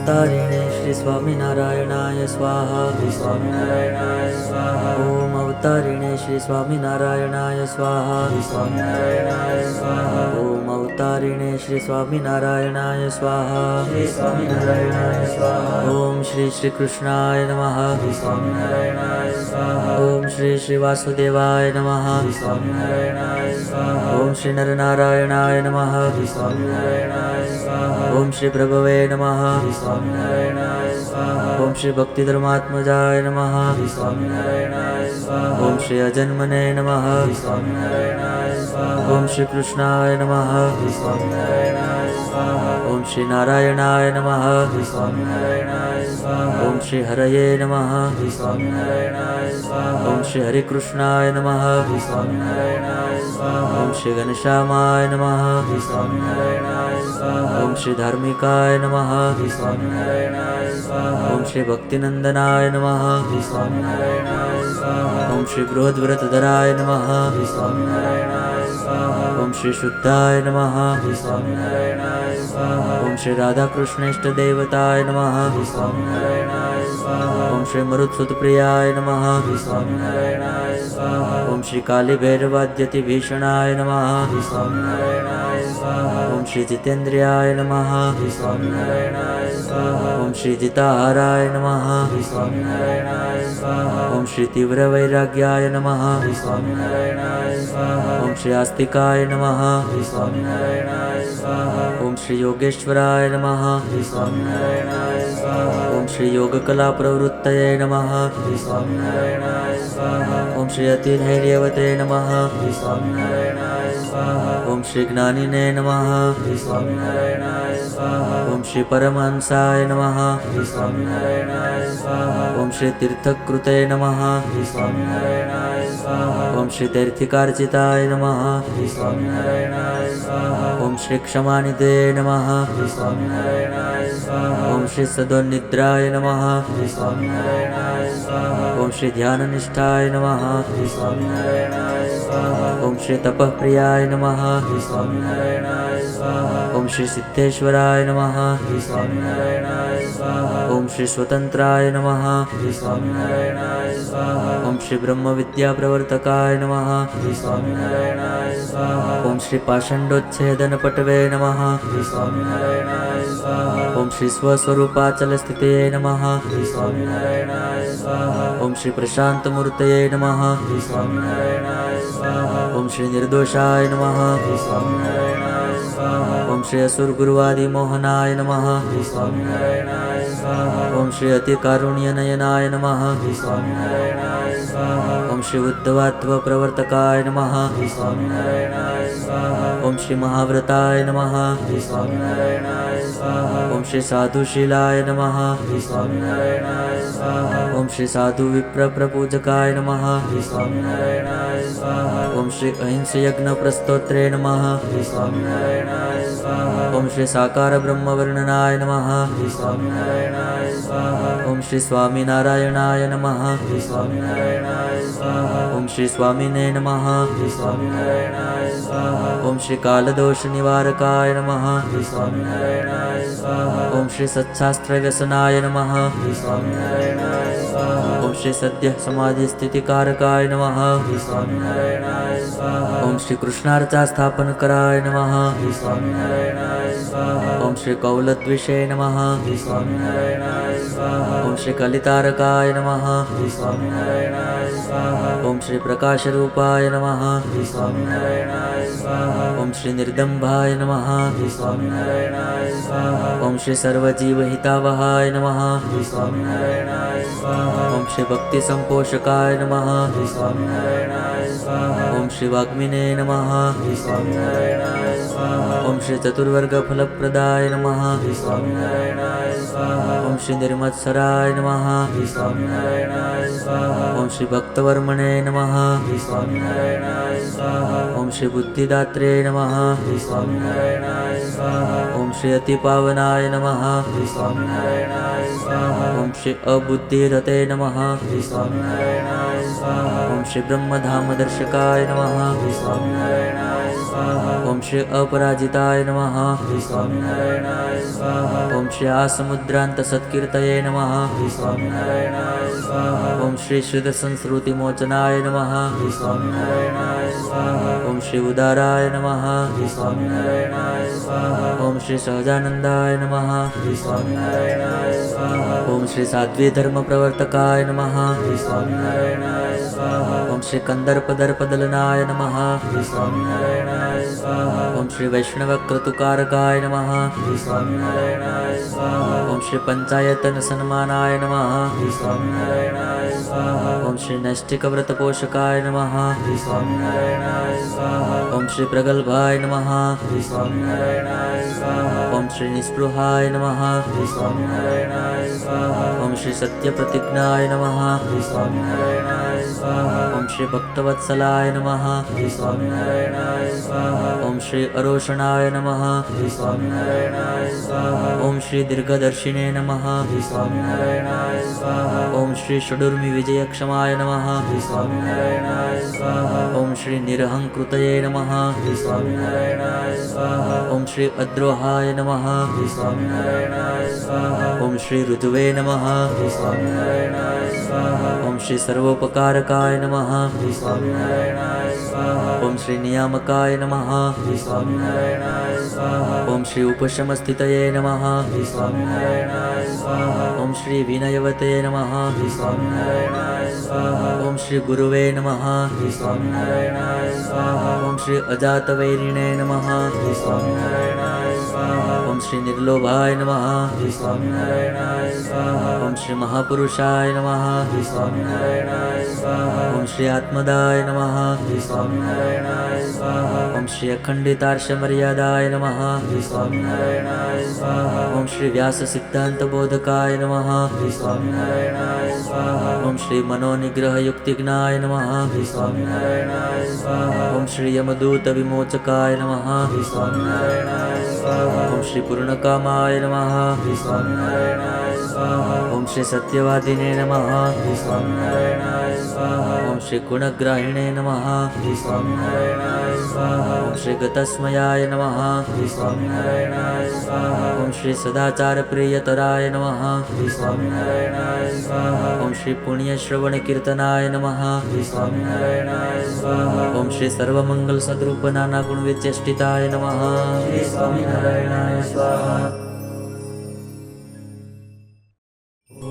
अवतारिणे श्री स्वामीनारायणाय स्वाहा। श्री स्वामीनारायणाय स्वाहा। ओम अवतारिणे श्री स्वामीनारायणाय स्वाहा। श्री स्वामीनारायणाय स्वाहा। ओम अवतारिणे श्री स्वामीनारायणाय स्वाहा। श्री स्वामीनारायणाय स्वाहा। ओम श्री श्री कृष्णाय नमः। श्री स्वामीनारायणाय स्वाहा। ओम श्री श्री वासुदेवाय नमः। श्री स्वामीनारायणाय स्वाहा। ओम श्री नरनारायणाय नमः। श्री स्वामीनारायणाय स्वाहा। ओम श्री प्रभवे नमः। श्री स्वामीनारायणाय स्वाहा। ओम श्री भक्तिधर्मात्मजाय नमः। श्री स्वामीनारायणाय स्वाहा। ओम श्री अजन्मने नमः। श्री स्वामीनारायणाय स्वाहा। ओम श्री कृष्णाय नमः। श्री स्वामीनारायणाय स्वाहा। ओम श्री नारायणाय नमः। श्री स्वामीनारायणाय स्वाहा। ओम श्री हरये नमः। श्री स्वामीनारायणाय स्वाहा। ओम श्री हरिकृष्णाय नमः। श्री स्वामीनारायणाय स्वाहा। ओम श्री घनश्यामाय नमः। श्री स्वामीनारायणाय स्वाहा। ओम श्री धार्मिकाय नमः। श्री स्वामीनारायणाय स्वाहा। ओम श्री भक्तिनंदनाय नमः। श्री स्वामीनारायणाय स्वाहा। ओम श्री बृहद्व्रतधराय नमः। श्री स्वामीनारायणाय स्वाहा। ओम श्री शुद्धाय नमः। श्री स्वामीनारायणाय स्वाहा। ओम श्री राधाकृष्णेष्टदेवताय नमः। श्री स्वामीनारायणाय स्वाहा। ओम श्री मरुत्सुतप्रियाय नमः। श्री स्वामीनारायणाय स्वाहा। ओम श्री कालीभैरवाद्यतिभीषणाय नमः। श्री स्वामीनारायणाय स्वाहा। ओम श्री जितेन्द्रियाय नमः। श्री स्वामीनारायणाय स्वाहा। ओम श्री जिताहाराय नमः। श्री स्वामीनारायणाय स्वाहा। ओम श्री तीव्रवैराग्याय नमः। श्री स्वामीनारायणाय स्वाहा। ओम श्री आस्तिकाय नमः। श्री स्वामीनारायणाय स्वाहा। ओम श्री योगेश्वराय नमः। श्री स्वामीनारायणाय स्वाहा। ओम श्री योगकला प्रवृत्तये नमः। श्री स्वामीनारायणाय स्वाहा। ओम श्री अतिधैर्यवते नमः। श्री स्वामीनारायणाय स्वाहा। ओम श्री ज्ञानिने नमः। श्री स्वामीनारायणाय स्वाहा। ओम श्री परमहंसाय नमः। श्री स्वामीनारायणाय स्वाहा। ओम श्री तीर्थकृते नमः। श्री स्वामीनारायणाय स्वाहा। ओम श्री तीर्थिकार्चिताय नमः। श्री स्वामीनारायणाय स्वाहा। ओम श्री क्षमानिधे नमः। श्री स्वामीनारायणाय स्वाहा। ओम श्री सद्वनिद्राय नमः। श्री स्वामीनारायणाय स्वाहा। ओम श्री ध्याननिष्ठाय नमः। श्री स्वामीनारायणाय स्वाहा। ओम श्री तपःप्रियाय नमः। श्री स्वामीनारायणाय स्वाहा। ओम श्री सिद्धेश्वराय नमः। श्री स्वामीनारायणाय स्वाहा। ओम श्री स्वतंत्राय नमः। श्री स्वामीनारायणाय स्वाहा। ओम श्री ब्रह्मविद्याप्रवर्तकाय नमः। श्री स्वामीनारायणाय स्वाहा। ओम श्री पाषण्डोच्छेदनपटवे नमः। श्री स्वामीनारायणाय स्वाहा। ओम श्री स्वस्वरूपाचलस्थिते नमः। श्री स्वामीनारायणाय स्वाहा। ओम श्री प्रशान्तमूर्तये नमः। श्री स्वामीनारायणाय स्वाहा। ओम श्री निर्दोषाय नमः। श्री स्वामीनारायणाय स्वाहा। ओम श्री असुरगुरुवादिमोहनाय नमः। श्री स्वामीनारायणाय स्वाहा। ओम श्री अतिकारुण्यनयनाय नमः। श्री स्वामीनारायणाय स्वाहा। ओम श्री उद्धवात्वप्रवर्तकाय नमः। श्री स्वामीनारायणाय स्वाहा। ओम श्री महाव्रताय नमः। श्री स्वामीनारायणाय स्वाहा। ओम श्री साधुशीलाय नमः। श्री स्वामीनारायणाय स्वाहा। ओम श्री साधु विप्रप्रपूजकाय नमः। श्री स्वामीनारायणाय स्वाहा। ओम श्री अहिंसयज्ञप्रस्तोत्रे नमः। श्री स्वामीनारायणाय स्वाहा। ओम श्री साकार ब्रह्मवर्णनाय नमः। श्री स्वामीनारायणाय स्वाहा। ओम श्री स्वामीनारायणाय नमः। श्री स्वामीनारायणाय स्वाहा। ओम श्री स्वामिने नमः। श्री स्वामीनारायणाय स्वाहा। ओम श्री कालदोषनिवारकाय नमः। श्री स्वामीनारायणाय स्वाहा। ओम श्री सत्शास्त्रव्यसनाय नमः। श्री स्वामीनारायणाय स्वाहा। ओम श्री सद्यः समाधिस्थितिकारकाय नमः। श्री स्वामीनारायणाय स्वाहा। ओम श्री कृष्णार्चास्थापनकराय नमः। श्री स्वामीनारायणाय स्वाहा। ओम श्री कौलद्विषे नमः। श्री स्वामीनारायणाय स्वाहा। ओम श्री कलितारकाय नमः। श्री स्वामीनारायणाय स्वाहा। ओम श्री प्रकाशरूपाय नमः। श्री स्वामीनारायणाय स्वाहा। ओम श्री निर्दम्भाय नमः। श्री स्वामीनारायणाय स्वाहा। ओम श्री सर्वजीवहितावहाय नमः। श्री स्वामीनारायणाय स्वाहा। ओम श्री भक्तिसंपोषकाय नमः। श्री स्वामीनारायणाय स्वाहा। ओम श्री वाग्मिने नमः। श्री स्वामीनारायणाय स्वाहा। ओम श्री चतुर्वर्गफलप्रदाय नमः। श्री स्वामीनारायणाय स्वाहा। ओम श्री निर्मत्सराय नमः। श्री स्वामीनारायणाय स्वाहा। ओम श्री भक्तवर्मणे नमः। श्री स्वामीनारायणाय स्वाहा। ओम श्री बुद्धिदात्रे नमः। श्री स्वामीनारायणाय स्वाहा। ओम श्री अतिपावनाय नमः। श्री स्वामीनारायणाय स्वाहा। ओम श्री अबुद्धिरते नमः। श्री स्वामीनारायणाय स्वाहा। ओम श्री ब्रह्मधामदर्शकाय नमः। श्री स्वामीनारायणाय स्वाहा। ओम श्री अपराजिताय नमः। श्री स्वामीनारायणाय स्वाहा। ओम श्री आसमुद्रान्तसत्कीर्तये नमः। श्री स्वामिनारायणाय स्वाहा। ॐ श्री श्रुतसंस्कृतिमोचनाय नमः। श्री स्वामिनारायणाय स्वाहा। ॐ श्री उदाराय नमः। श्री स्वामिनारायणाय स्वाहा। ॐ श्री सहजानन्दाय नमः। श्री स्वामिनारायणाय स्वाहा। ॐ श्री साध्वीधर्मप्रवर्तकाय नमः। श्री स्वामिनारायणाय स्वाहा। ॐ श्री कन्दर्पदर्पदलनाय नमः। श्री स्वामिनारायणाय स्वाहा। ॐ श्री वैष्णवक्रतुकारकाय नमः। श्री स्वामिनारायणाय स्वाहा। ॐ श्री पञ्चायतनसन्मानाय नमः। श्री स्वामिनारायणाय स्वाहा। ॐ श्री नैष्ठिकव्रतपोषकाय नमः। श्री स्वामिनारायणाय स्वाहा। ॐ श्री प्रगल्भाय नमः। श्री स्वामिनारायणाय स्वाहा। ॐ श्री निस्पृहाय नमः। श्री स्वामिनारायणाय स्वाहा। ॐ श्री सत्यप्रतिज्ञाय नमः। श्री स्वामिनारायणाय स्वाहा। ॐ श्री भक्तवत्सलाय नमः। श्री स्वामिनारायणाय स्वाहा। ॐ श्री अरोषणाय नमः। श्री स्वामिनारायणाय स्वाहा। ॐ श्री दीर्घदर्शिने नमः। श्री स्वामिनारायणाय स्वाहा। ॐ श्री षडूर्मिविजयक्षमाय नमः। श्री स्वामिनारायणाय स्वाहा। ॐ श्री निरहङ्कृतये नमः। श्री स्वामिनारायणाय स्वाहा। ॐ श्री अद्रोहाय नमः। श्री स्वामिनारायणाय स्वाहा। ॐ श्री ऋतुवे नमः। श्री स्वामिनारायणाय स्वाहा। ॐ श्री सर्वोपकारकाय नमः। श्री स्वामिनारायणाय स्वाहा। ॐ श्री नियामकाय नमः। श्री स्वामिनारायणाय स्वाहा। ॐ श्री उपशमस्थितये नमः। श्री स्वामिनारायणाय स्वाहा। ॐ श्री विनयवते नमः। श्री स्वामिनारायणाय स्वाहा। ॐ श्री गुरुवे नमः। श्री स्वामिनारायणाय स्वाहा। ॐ श्री अजातवैरिणे नमः। श्री स्वामिनारायणाय स्वाहा। ॐ श्री निर्लोभाय नमः। श्री स्वामिनारायणाय स्वाहा। ॐ श्री महापुरुषाय नमः। श्री स्वामिनारायणाय स्वाहा। ॐ श्री आत्मदाय नमः। श्री स्वामिनारायणाय स्वाहा। ॐ श्री अखण्डितार्षमर्यादाय नमः। श्री स्वामिनारायणाय स्वाहा। ॐ श्री व्याससिद्धान्तबोधकाय नमः। श्री स्वामिनारायणाय स्वाहा। ॐ श्री मनोनिग्रहयुक्तिज्ञाय नमः। श्री स्वामिनारायणाय स्वाहा। ॐ श्री यमदूतविमोचकाय नमः। श्री स्वामिनारायणाय स्वाहा। ॐ श्री पूर्णकामाय नमः। श्री स्वामिनारायणाय स्वाहा। ॐ श्री सत्यवादिने नमः। श्री स्वामिनारायणाय स्वाहा। ॐ श्री गुणग्राहिणे नमः। श्री स्वामिनारायणाय स्वाहा। ॐ श्री गतस्मयाय नमः। श्री स्वामिनारायणाय स्वाहा। ॐ श्री सदाचारप्रियतराय नमः। श्री स्वामिनारायणाय स्वाहा। ॐ श्री पुण्यश्रवणकीर्तनाय नमः। श्री स्वामिनारायणाय स्वाहा। ॐ श्री सर्वमङ्गलसद्रूपनानागुणविचेष्टिताय नमः। श्री स्वामिनारायणाय स्वाहा। ॐ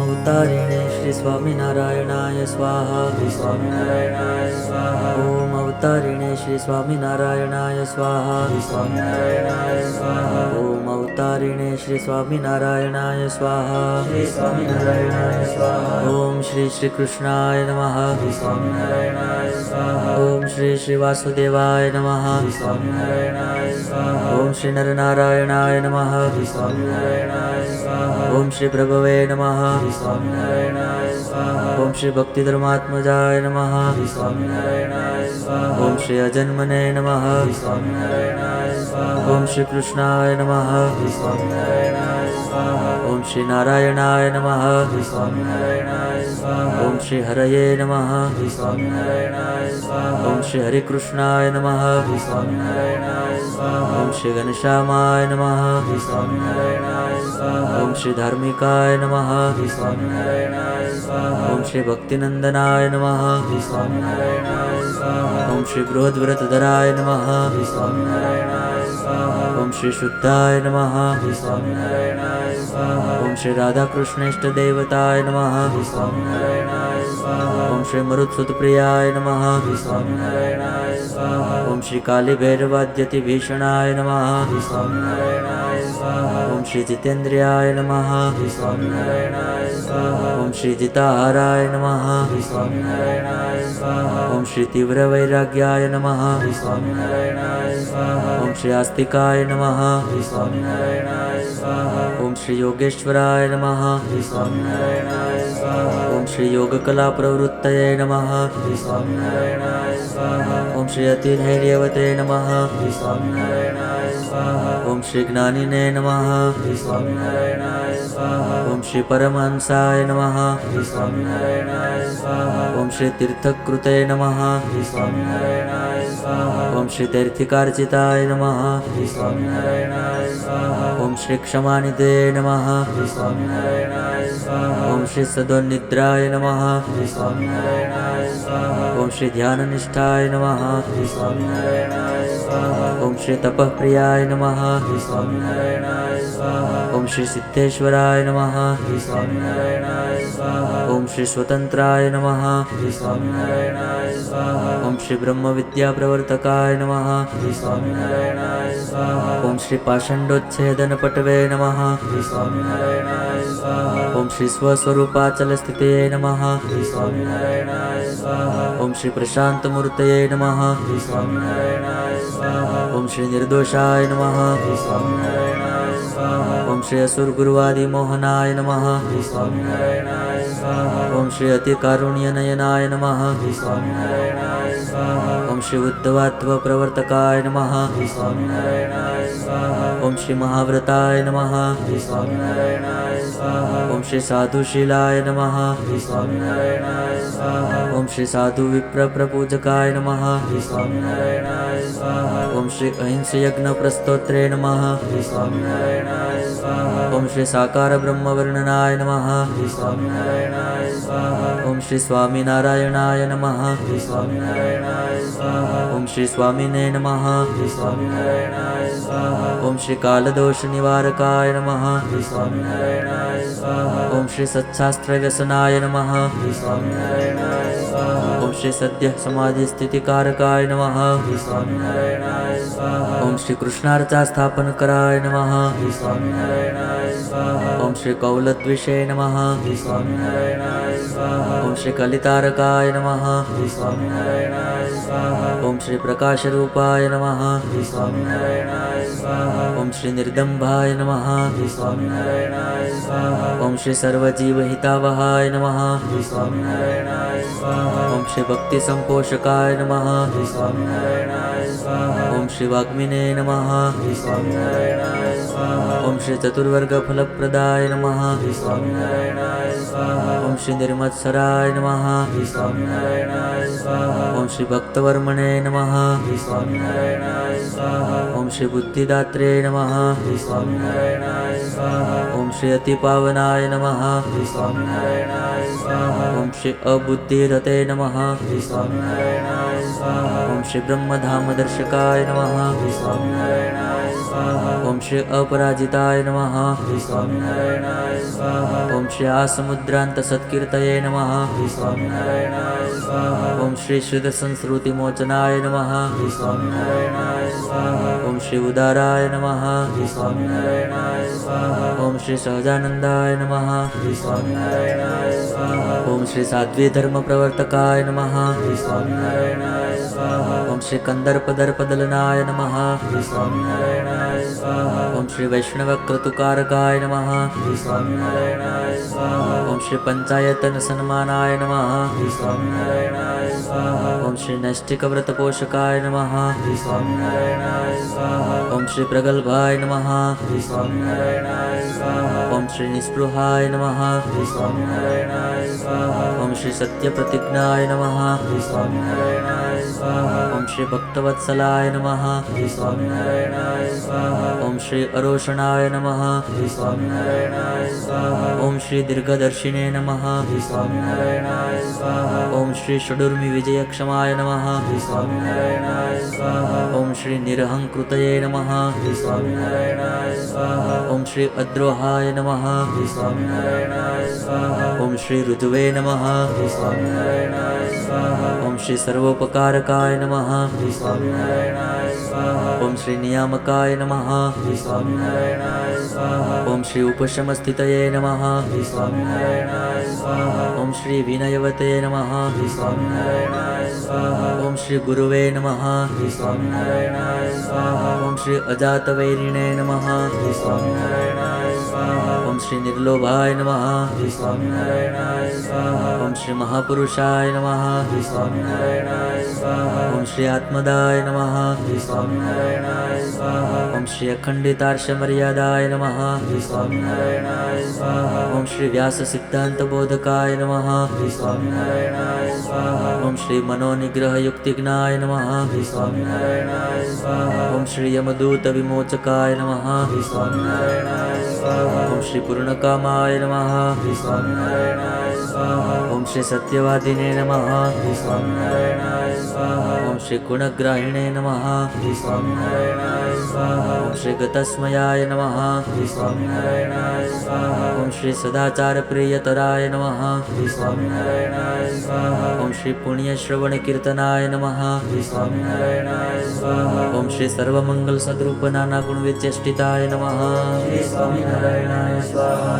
अवतारिणे श्री स्वामिनारायणाय स्वाहा। श्री स्वामिनारायणाय स्वाहा। ॐ अवतारिणे श्री स्वामिनारायणाय स्वाहा। श्री स्वामिनारायणाय स्वाहा। ॐ अवतारिणे श्री स्वामिनारायणाय स्वाहा। श्री स्वामिनारायणाय स्वाहा। ॐ श्री श्रीकृष्णाय नमः। श्री स्वामिनारायणाय स्वाहा। ॐ श्री श्रीवासुदेवाय नमः। श्री स्वामिनारायणाय स्वाहा। ॐ श्री नरनारायणाय नमः। श्री स्वामिनारायणाय स्वाहा। ॐ श्री प्रभवे नमः। श्री स्वामिनारायणाय स्वाहा। ॐ श्री भक्तिधर्मात्मजाय नमः। श्री स्वामिनारायणाय स्वाहा। ॐ श्री अजन्मने नमः। श्री स्वामिनारायणाय स्वाहा। ॐ श्री कृष्णाय नमः। श्री स्वामिनारायणाय स्वाहा। ॐ श्री नारायणाय नमः। श्री स्वामिनारायणाय स्वाहा। ॐ श्री हरये नमः। श्री स्वामिनारायणाय स्वाहा। ॐ श्री हरिकृष्णाय नमः। श्री स्वामिनारायणाय स्वाहा। ॐ श्री घनश्यामाय नमः। श्री स्वामिनारायणाय स्वाहा। ॐ श्री धार्मिकाय नमः। श्री स्वामिनारायणाय स्वाहा। ॐ श्री भक्तिनन्दनाय नमः। श्री स्वामिनारायणाय स्वाहा। ॐ श्री बृहद्व्रतधराय नमः। श्री स्वामिनारायणाय स्वाहा। ॐ श्री शुद्धाय नमः। श्री स्वामिनारायणाय स्वाहा। ॐ श्री राधाकृष्णेष्टदेवताय नमः। श्री स्वामिनारायणाय स्वाहा। ॐ श्री मरुत्सुतप्रियाय नमः। श्री स्वामिनारायणाय स्वाहा। ॐ श्री कालीभैरवाद्यतिभीषणाय नमः। श्री स्वामिनारायणाय स्वाहा। ॐ श्री जितेन्द्रियाय नमः। श्री स्वामिनारायणाय स्वाहा। ॐ श्री जिताहाराय नमः। श्री स्वामिनारायणाय स्वाहा। ॐ श्री तीव्रवैराग्याय नमः। श्री स्वामिनारायणाय स्वाहा। ॐ श्री आस्तिकाय नमः। श्री स्वामिनारायणाय स्वाहा। ॐ श्री योगेश्वराय नमः. श्री स्वामीनारायणाय स्वाहा. ओम श्री योगकला प्रवृत्तये नमः. श्री स्वामीनारायणाय स्वाहा. ओम श्री अतिधैर्यवते नमः. श्री स्वामीनारायणाय स्वाहा. ओम श्री ज्ञानिने नमः. श्री स्वामीनारायणाय स्वाहा. ओम श्री परमहंसाय नमः. श्री स्वामीनारायणाय स्वाहा. ओम श्री तीर्थकृते नमः. श्री स्वामीनारायणाय स्वाहा. ओम श्री तीर्थिकार्चिताय नमः. श्री स्वामीनारायणाय स्वाहा. ओम श्री क्षमानिधे नमः. श्री स्वामीनारायणाय स्वाहा. ओम श्री सदोनिद्राय नमः. श्री स्वामीनारायणाय स्वाहा. ओम श्री ध्याननिष्ठाय नमः. श्री स्वामीनारायणाय स्वाहा. ओम श्री तपःप्रियाय नमः. श्री स्वामीनारायणाय स्वाहा. ओम श्री सिद्धेश्वराय नमः. श्री स्वामीनारायणाय स्वाहा. ओम श्री स्वतंत्राय नमः. श्री स्वामीनारायणाय स्वाहा. ओम श्री ब्रह्मविद्याप्रवर्तकाय नमः. श्री स्वामीनारायणाय स्वाहा. ओम श्री पाषण्डोच्छेदनपटवे नमः. श्री स्वामीनारायणाय स्वाहा. ओम श्री स्वस्वरूपाचलस्थिते नमः. श्री स्वामीनारायणाय स्वाहा. ओम श्री प्रशान्तमूर्तये नमः. श्री स्वामीनारायणाय स्वाहा. ओम श्री निर्दोषाय नमः. श्री स्वामीनारायणाय स्वाहा. ओम श्री असुरगुरुवादिमोहनाय नमः. श्री स्वामीनारायणाय स्वाहा. ओम श्री अतिकारुण्यनयनाय नमः. श्री स्वामीनारायणाय स्वाहा. ओम श्री उद्धवात्वप्रवर्तकाय नमः. श्री स्वामीनारायणाय स्वाहा. ओम श्री महाव्रताय नमः. श्री स्वामीनारायणाय स्वाहा. ओम श्री साधुशीलाय नमः. श्री स्वामीनारायणाय स्वाहा. ओम श्री साधुविप्रप्रपूजकाय नमः. श्री स्वामीनारायणाय स्वाहा. ओम श्री अहिंसयज्ञप्रस्तोत्रे नमः. श्री स्वामीनारायणाय स्वाहा. ओम श्री साकार ब्रह्मवर्णनाय नमः. श्री स्वामीनारायणाय स्वाहा. ओम श्री स्वामीनारायणाय नमः. श्री स्वामीनारायणाय स्वाहा. ओम श्री स्वामिने नमः. श्री स्वामीनारायणाय स्वाहा. ओम श्री कालदोषनिवारकाय नमः. श्री स्वामीनारायणाय स्वाहा. ओम श्री सत्शास्त्रव्यसनाय नमः. श्री स्वामीनारायणाय स्वाहा. ओम श्री सद्यः समाधिस्थितिकारकाय नमः. श्री स्वामीनारायणाय स्वाहा. ओम श्री कृष्णार्चास्थापनकराय नमः. श्री स्वामीनारायणाय स्वाहा. ओम श्री कौलद्विषे नमः. श्री स्वामीनारायणाय स्वाहा. ओम श्री कलितारकाय नमः. श्री स्वामीनारायणाय स्वाहा. ओम श्री प्रकाशरूपाय नमः. श्री स्वामीनारायणाय स्वाहा. ओम श्री निर्दम्भाय नमः. श्री स्वामीनारायणाय स्वाहा. ओम श्री सर्वजीवहितावहाय नमः. श्री स्वामीनारायणाय स्वाहा. ओम श्री भक्तिसंपोषकाय नमः. श्री स्वामीनारायणाय स्वाहा. ओम श्री वाग्मिने नमः. श्री स्वामीनारायणाय स्वाहा. ओम श्री चतुर्वर्गफलप्रदाय नमः. श्री स्वामीनारायणाय स्वाहा. ओम श्री निर्मत्सराय नमः. श्री स्वामीनारायणाय स्वाहा. ओम श्री भक्तवर्मणे नमः. श्री स्वामीनारायणाय स्वाहा. ओम श्री बुद्धिदात्रे नमः. श्री स्वामीनारायणाय स्वाहा. ओम श्री अतिपावनाय नमः. श्री स्वामीनारायणाय स्वाहा. ओम श्री अबुद्धिरते नमः. श्री स्वामीनारायणाय स्वाहा. ओम श्री ब्रह्मधामदर्शकाय नमः. श्री स्वामीनारायणाय स्वाहा. ओम श्री अपराजिताय नमः. श्री स्वामीनारायणाय स्वाहा. ओम श्री आसमुद्रान्तसत्कीर्तये नमः. श्री स्वामीनारायणाय स्वाहा. ओम श्री शुद्धसंस्कृतिमोचनाय नमः. श्री स्वामीनारायणाय स्वाहा. ओम श्री उदाराय नमः. श्री स्वामीनारायणाय स्वाहा. ओम श्री सहजानंदाय नमः. श्री स्वामीनारायणाय स्वाहा. ओम श्री साध्वी धर्मप्रवर्तकाय नमः. श्री स्वामीनारायणाय स्वाहा. ओम श्री कंदर्पदर्पदलनाय नमः. श्री स्वामीनारायणाय स्वाहा. ओम श्री वैष्णवक्रतुकारकाय नमः. श्री स्वामीनारायणाय स्वाहा. ओम श्री पंचायतनसन्मानाय नमः. श्री स्वामीनारायणाय स्वाहा. ओम श्री नैष्ठिकव्रतपोषकाय नमः. श्री स्वामीनारायणाय स्वाहा. ओम श्री प्रगल्भाय नमः. श्री स्वामीनारायणाय स्वाहा. ओम श्री निस्पृहाय नमः. श्री स्वामीनारायणाय स्वाहा. ओम श्री सत्यप्रतिज्ञाय नमः. श्री स्वामीनारायणाय स्वाहा. ओम श्री भक्तवत्सलाय नमः. श्री स्वामीनारायणाय स्वाहा. ओम श्री अरोषणाय नमः. श्री स्वामीनारायणाय स्वाहा. ओम श्री दीर्घदर्शिने नमः. श्री स्वामीनारायणाय स्वाहा. ओम श्री षडूर्मि विजयक्षमाय नमः. श्री स्वामीनारायणाय स्वाहा. ओम श्री निरहंकृतये नमः. श्री स्वामीनारायणाय स्वाहा. ओम श्री अद्रोहाय नमः. श्री स्वामीनारायणाय स्वाहा. ओम श्री ऋजुवे नमः. श्री स्वामीनारायणाय स्वाहा. ओम श्री सर्वोपकारकाय नमः. श्री स्वामीनारायणाय स्वाहा. ओम श्री नियामकाय नमः. श्री स्वामीनारायणाय स्वाहा. ओम श्री उपशमस्थितये नमः. श्री स्वामीनारायणाय स्वाहा. ओम श्री विनयवते नमः. श्री स्वामीनारायणाय स्वाहा. ओम श्री गुरुवे नमः. श्री स्वामीनारायणाय स्वाहा. ओम श्री अजातवैरिणे नमः. श्री स्वामीनारायणाय स्वाहा. श्री निर्लोभाय नमः. श्री स्वामीनारायणाय स्वाहा. ओम श्री महापुरुषाय नमः. श्री स्वामीनारायणाय स्वाहा. ओम श्री आत्मदाय नमः. श्री स्वामीनारायणाय स्वाहा. ओम श्री अखंडितार्षमर्यादाय नमः. श्री स्वामीनारायणाय स्वाहा. ओम श्री व्यास सिद्धांत बोधकाय नमः. श्री स्वामीनारायणाय स्वाहा. ओम श्री मनोनिग्रह युक्तिज्ञाय नमः. श्री स्वामीनारायणाय स्वाहा. ओम श्री यमदूत विमोचकाय नमः. श्री स्वामीनारायणाय स्वाहा. ओम श्री पूर्णकामाय नमः. श्री स्वामीनारायणाय स्वाहा. ओम श्री सत्यवादिने नमः. श्री स्वामीनारायणाय स्वाहा. ओम श्री गुणग्राहिणे नमः. श्री स्वामीनारायणाय स्वाहा. ओम श्री गतस्मयाय नमः. श्री स्वामीनारायणाय स्वाहा. ओम श्री सदाचार प्रियतराय नमः. श्री स्वामीनारायणाय स्वाहा. ओम श्री पुण्य श्रवण कीर्तनाय नमः. श्री स्वामीनारायणाय स्वाहा. ओम श्री सर्वमंगल सद्रूप नाना गुण विचेष्टिताय नमः. श्री स्वामीनारायणाय स्वाहा.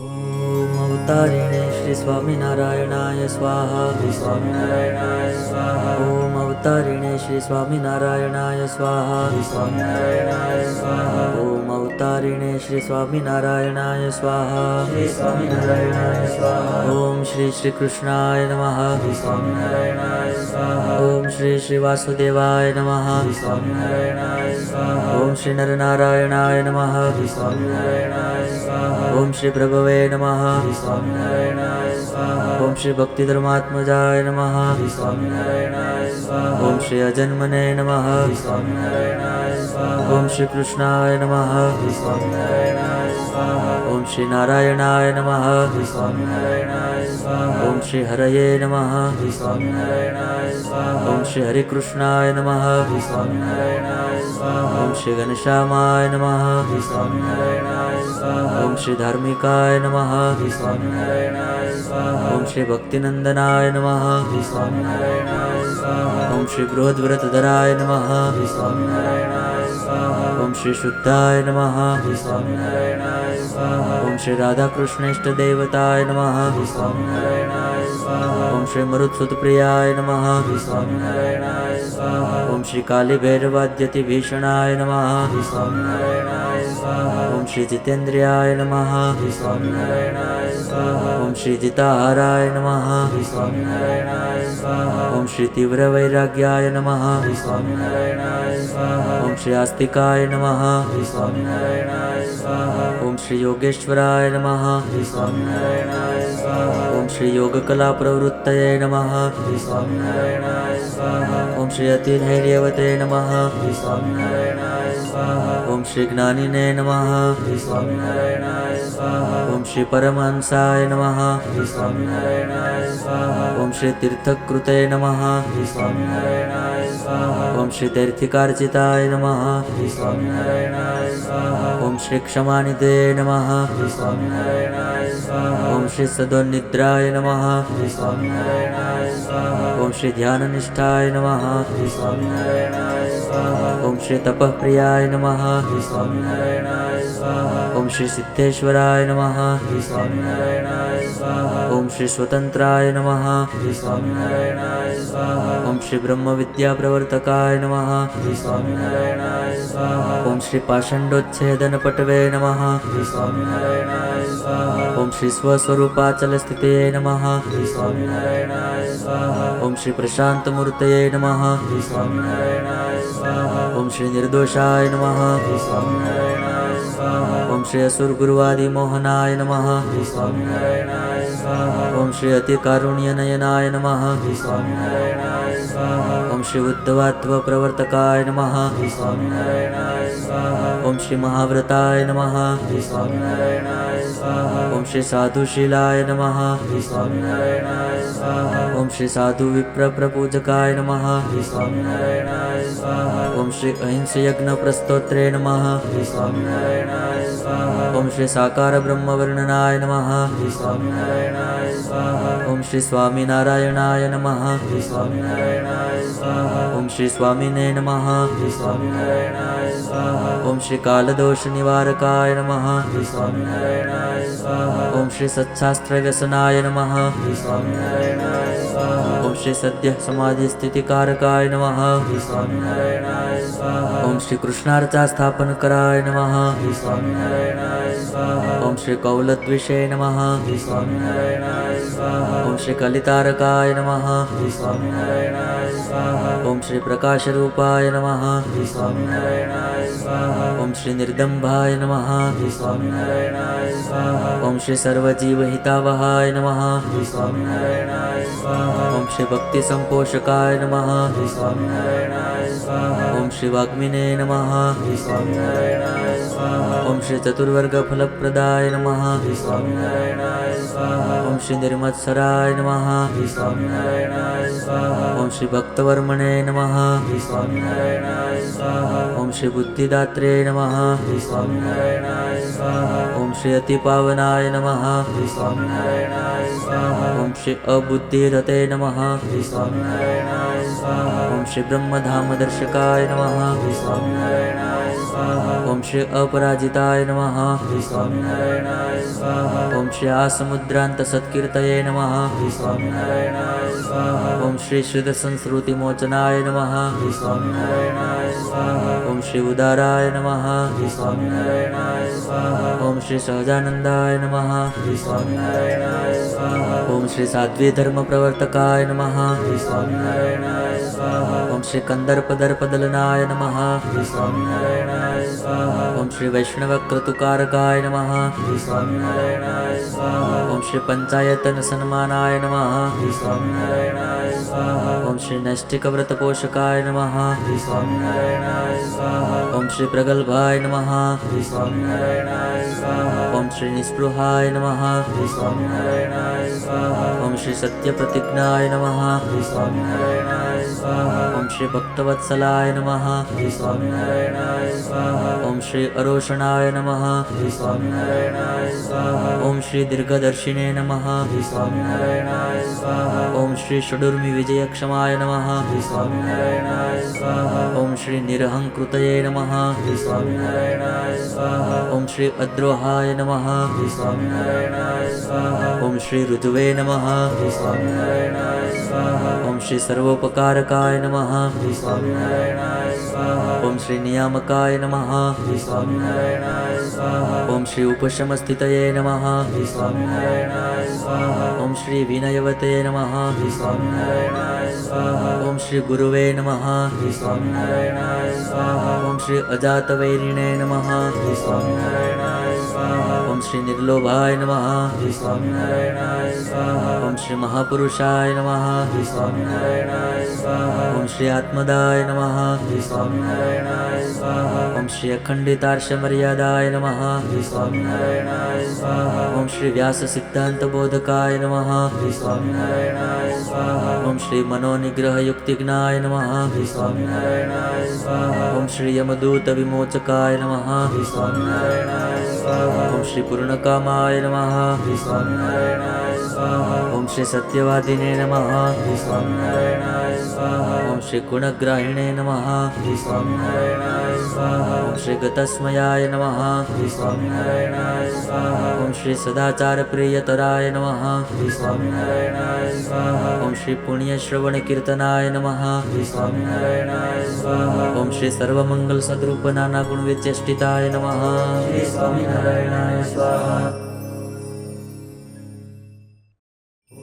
ओम अवतारिणे श्री स्वामीनारायणाय स्वाहा. श्री स्वामीनारायणाय स्वाहा. ओम अवतारिणे श्री स्वामीनारायणाय स्वाहा. श्री स्वामीनारायणाय स्वाहा. ओम अवतारिणे श्री स्वामीनारायणाय स्वाहा. श्री स्वामीनारायणाय स्वाहा. ओम श्री श्री कृष्णाय नमः. श्री स्वामीनारायणाय स्वाहा. ओम श्री श्री वासुदेवाय नमः. श्री स्वामीनारायणाय स्वाहा. ओम श्री नरनारायणाय नमः. श्री स्वामीनारायणाय स्वाहा. ओम श्री प्रभवे नमः. श्री स्वामीनारायणाय स्वाहा. ओम श्री भक्तिधर्मात्मजाय नमः. श्री स्वामीनारायणाय स्वाहा. ओम श्री अजन्मने नमः. श्री स्वामीनारायणाय स्वाहा. ओम श्री कृष्णाय नमः. श्री स्वामीनारायणाय स्वाहा. ओम श्री नारायणाय नमः. श्री स्वामीनारायणाय स्वाहा. ओम श्री हरये नमः. श्री स्वामीनारायणाय स्वाहा. ओम श्री हरिकृष्णाय नमः. श्री स्वामीनारायणाय स्वाहा. ओम श्री घनश्यामाय नमः. श्री स्वामीनारायणाय स्वाहा. ओम श्री धार्मिकाय नमः. श्री स्वामीनारायणाय स्वाहा. ओम श्री भक्तिनंदनाय नमः. श्री स्वामीनारायणाय स्वाहा. ओम श्री बृहद्व्रतधराय नमः. श्री स्वामीनारायणाय स्वाहा. ओम श्री शुद्धाय नमः. श्री स्वामीनारायणाय स्वाहा. ओम श्री राधाकृष्णेष्ट देवताय नमः. श्री स्वामीनारायणाय स्वाहा. ओम श्री मरुत्सुतप्रियाय नमः. श्री स्वामीनारायणाय स्वाहा. ओम श्री काली भैरवाद्यति भीषणाय नमः. श्री स्वामीनारायणाय स्वाहा. ओम श्री जितेन्द्रियाय नमः. श्री स्वामीनारायणाय स्वाहा. ओम श्री जिताहाराय नमः. श्री स्वामीनारायणाय स्वाहा. ओम श्री तीव्र वैराग्याय नमः. श्री स्वामीनारायणाय स्वाहा. ओम श्री आस्तिकाय नमः. श्री स्वामीनारायणाय स्वाहा. ओम श्री योगेश्वराय नमः. श्री स्वामीनारायणाय स्वाहा. ओम श्री योगकला प्रवृत्तये नमः. श्री स्वामीनारायणाय स्वाहा. ओम श्री अतिधैर्यवते नमः. श्री स्वामीनारायणाय स्वाहा. ओम श्री ज्ञानिने नमः. श्री स्वामीनारायणाय स्वाहा. ओम श्री परमहंसाय नमः. श्री स्वामीनारायणाय स्वाहा. ओम श्री तीर्थकृते नमः. श्री स्वामीनारायणाय स्वाहा. ओम श्री तीर्थिकार्चिताय नमः. श्री स्वामीनारायणाय स्वाहा. ओम श्री क्षमानिधे नमः. श्री स्वामीनारायणाय स्वाहा. ओम श्री सदोनिद्राय नमः. श्री स्वामीनारायणाय स्वाहा. ओम श्री ध्याननिष्ठाय नमः. श्री स्वामीनारायणाय स्वाहा. ओम श्री तपःप्रियाय नमः. श्री स्वामीनारायणाय स्वाहा. ओम श्री सिद्धेश्वराय नमः. श्री स्वामीनारायणाय स्वाहा. ओम श्री स्वतंत्राय नमः. श्री स्वामीनारायणाय स्वाहा. ओम श्री ब्रह्मविद्याप्रवर्तकाय नमः. श्री स्वामीनारायणाय स्वाहा. ओम श्री पाषण्डोच्छेदनपटवे नमः. श्री स्वामीनारायणाय स्वाहा. ओम श्री स्वस्वरूपाचलस्थितये नमः. श्री स्वामीनारायणाय स्वाहा. ओम श्री प्रशान्तमूर्तये नमः. श्री स्वामीनारायणाय स्वाहा. ओम श्री निर्दोषाय नमः. श्री स्वामीनारायणाय स्वाहा. ओम श्री असुरगुरुवादिमोहनाय नमः. श्री स्वामीनारायणाय स्वाहा. ओम श्री अतिकारुण्यनयनाय नमः. श्री स्वामीनारायणाय स्वाहा. ओम श्री उद्धवात्वप्रवर्तकाय नमः. श्री स्वामीनारायणाय स्वाहा. ओम श्री महाव्रताय नमः. श्री स्वामीनारायणाय स्वाहा. ओम श्री साधुशीलाय नमः. श्री स्वामीनारायणाय स्वाहा. ओम श्री साधु विप्रप्रपूजकाय नमः. श्री स्वामीनारायणाय स्वाहा. ओम श्री अहिंसयज्ञप्रस्तोत्रे नमः. श्री स्वामीनारायणाय स्वाहा. ओम श्री साकार ब्रह्मवर्णनाय नमः. श्री स्वामीनारायणाय स्वाहा. ओम श्री स्वामीनारायणाय नमः. श्री स्वामीनारायणाय स्वाहा. ओम श्री स्वामिने नमः. श्री स्वामीनारायणाय स्वाहा. ओम श्री कालदोष निवारकाय नमः. श्री स्वामीनारायणाय स्वाहा. ओम श्री सत्शास्त्रव्यसनाय नमः. श्री स्वामीनारायणाय स्वाहा. ओम श्री सद्यः समाधिस्थितिकारकाय नमः। श्री स्वामीनारायणाय स्वाहा। ओम श्री कृष्णार्चा स्थापनकराय नमः। श्री स्वामीनारायणाय स्वाहा। ओम श्री कौलद्विषे नमः। श्री स्वामीनारायणाय स्वाहा। ओम श्री कलितारकाय नमः। श्री स्वामीनारायणाय स्वाहा। ओम श्री प्रकाशरूपाय नमः। श्री स्वामीनारायणाय स्वाहा। ओम श्री निर्दम्भाय नमः। श्री स्वामीनारायणाय स्वाहा। ओम श्री सर्वजीवहितावहाय नमः। श्री स्वामीनारायणाय स्वाहा। ओम श्री भक्तिसंपोषकाय नमः। श्री स्वामीनारायणाय स्वाहा। ओम श्री वाग्मिने नमः। श्री स्वामीनारायणाय स्वाहा। ओम श्री चतुर्वर्गफलप्रदाय नमः। श्री स्वामीनारायणाय स्वाहा। ओम श्री निर्मत्सराय नमः। श्री स्वामीनारायणाय स्वाहा। ओम श्री भक्तवर्मणे नमः। श्री स्वामीनारायणाय स्वाहा। ओम श्री बुद्धिदात्रे नमः। श्री स्वामीनारायणाय स्वाहा। ओम श्री अतिपावनाय नमः। श्री स्वामीनारायणाय स्वाहा। ओम श्री अबुद्धिरते नमः। श्री स्वामीनारायणाय स्वाहा। ओम श्री ब्रह्मधामदर्शकाय नमः। श्री स्वामीनारायणाय स्वाहा। ओम श्री अपराजिताय नमः। श्री स्वामीनारायणाय स्वाहा। ओम श्री आसमुद्रान्तसत्कीर्तये नमः। श्री स्वामीनारायणाय स्वाहा। ओम श्री श्रुतसंस्कृतिमोचनाय नमः। श्री स्वामीनारायणाय स्वाहा। ओम श्री उदाराय नमः। श्री स्वामीनारायणाय स्वाहा। ओम श्री सहजानंदाय नमः। श्री स्वामीनारायणाय स्वाहा। ओम श्री साध्वी धर्मप्रवर्तकाय नमः। श्री स्वामीनारायणाय स्वाहा। ओम श्री कंदर्पदर्पदलनाय नमः। श्री स्वामीनारायणाय स्वाहा। ओम श्री वैष्णवक्रतुकारकाय नमः। श्री स्वामीनारायणाय स्वाहा। ओम श्री पंचायतन सन्मानाय नमः। श्री स्वामीनारायणाय स्वाहा। ओम श्री नैष्टिकव्रतपोषकाय नमः। श्री स्वामीनारायणाय स्वाहा। ओम श्री प्रगल्भाय नमः। श्री स्वामीनारायणाय स्वाहा। ओम श्री निस्पृहाय नमः। श्री स्वामीनारायणाय स्वाहा। ओम श्री सत्यप्रतिज्ञाय नमः। श्री स्वामीनारायणाय स्वाहा। ओम श्री भक्तवत्सलाय नमः। श्री स्वामीनारायणाय स्वाहा। ओम श्री अरोषणाय नमः। श्री स्वामीनारायणाय स्वाहा। ओम श्री दीर्घदर्शिने नमः। श्री स्वामीनारायणाय स्वाहा। ओम श्री षडूर्मि विजयक्षमाय नमः। श्री स्वामीनारायणाय स्वाहा। ओम श्री निरहंकृतये नमः। श्री स्वामीनारायणाय स्वाहा। ओम श्री अद्रोहाय नमः। श्री स्वामीनारायणाय स्वाहा। ओम श्री ऋतुवे नमः। श्री स्वामीनारायणाय स्वाहा। ओम श्री सर्वोपकारकाय नमः। श्री स्वामीनारायणाय स्वाहा। ओम श्री नियामकाय नमः। श्री स्वामीनारायणाय स्वाहा। ओम श्री उपशमस्थितये नमः। श्री स्वामीनारायणाय स्वाहा। ओम श्री विनयवते नमः। श्री स्वामीनारायणाय स्वाहा। ओम श्री गुरुवे नमः। श्री स्वामीनारायणाय स्वाहा। ओम श्री अजातवैरिणे नमः। श्री स्वामीनारायणाय स्वाहा। ओम श्री निर्लोभाय नमः। श्री स्वामीनारायणाय स्वाहा। ओम श्री महापुरुषाय नमः। श्री स्वामीनारायणाय स्वाहा। ओम श्री आत्मदाय नमः। श्री स्वामीनारायणाय स्वाहा। ओम श्री अखंडितार्षमर्यादाय नमः। श्री स्वामीनारायणाय स्वाहा। ओम श्री व्याससिद्धान्तबोधकाय नमः। श्री स्वामीनारायणाय स्वाहा। ओम श्री मनोनिग्रहयुक्तिज्ञाय नमः। श्री स्वामीनारायणाय स्वाहा। ओम श्री यमदूतविमोचकाय नमः। श्री स्वामीनारायणाय स्वाहा। ओम श्री पूर्णकामाय नमः। श्री स्वामीनारायणाय स्वाहा। ओम श्री सत्यवादिने नमः। श्री स्वामीनारायणाय स्वाहा। ओम श्री गुणग्राहिणे नमः। श्री स्वामीनारायणाय स्वाहा। ओम श्री गतस्मयाय नमः। श्री स्वामीनारायणाय स्वाहा। ओम श्री सदाचारप्रियतराय नमः। श्री स्वामीनारायणाय स्वाहा। ओम श्री पुण्यश्रवणकीर्तनाय नमः। श्री स्वामीनारायणाय स्वाहा। ओम श्री सर्वमंगलसद्रूप नानागुणविचेष्टिताय नमः। श्री स्वामीनारायणाय स्वाहा।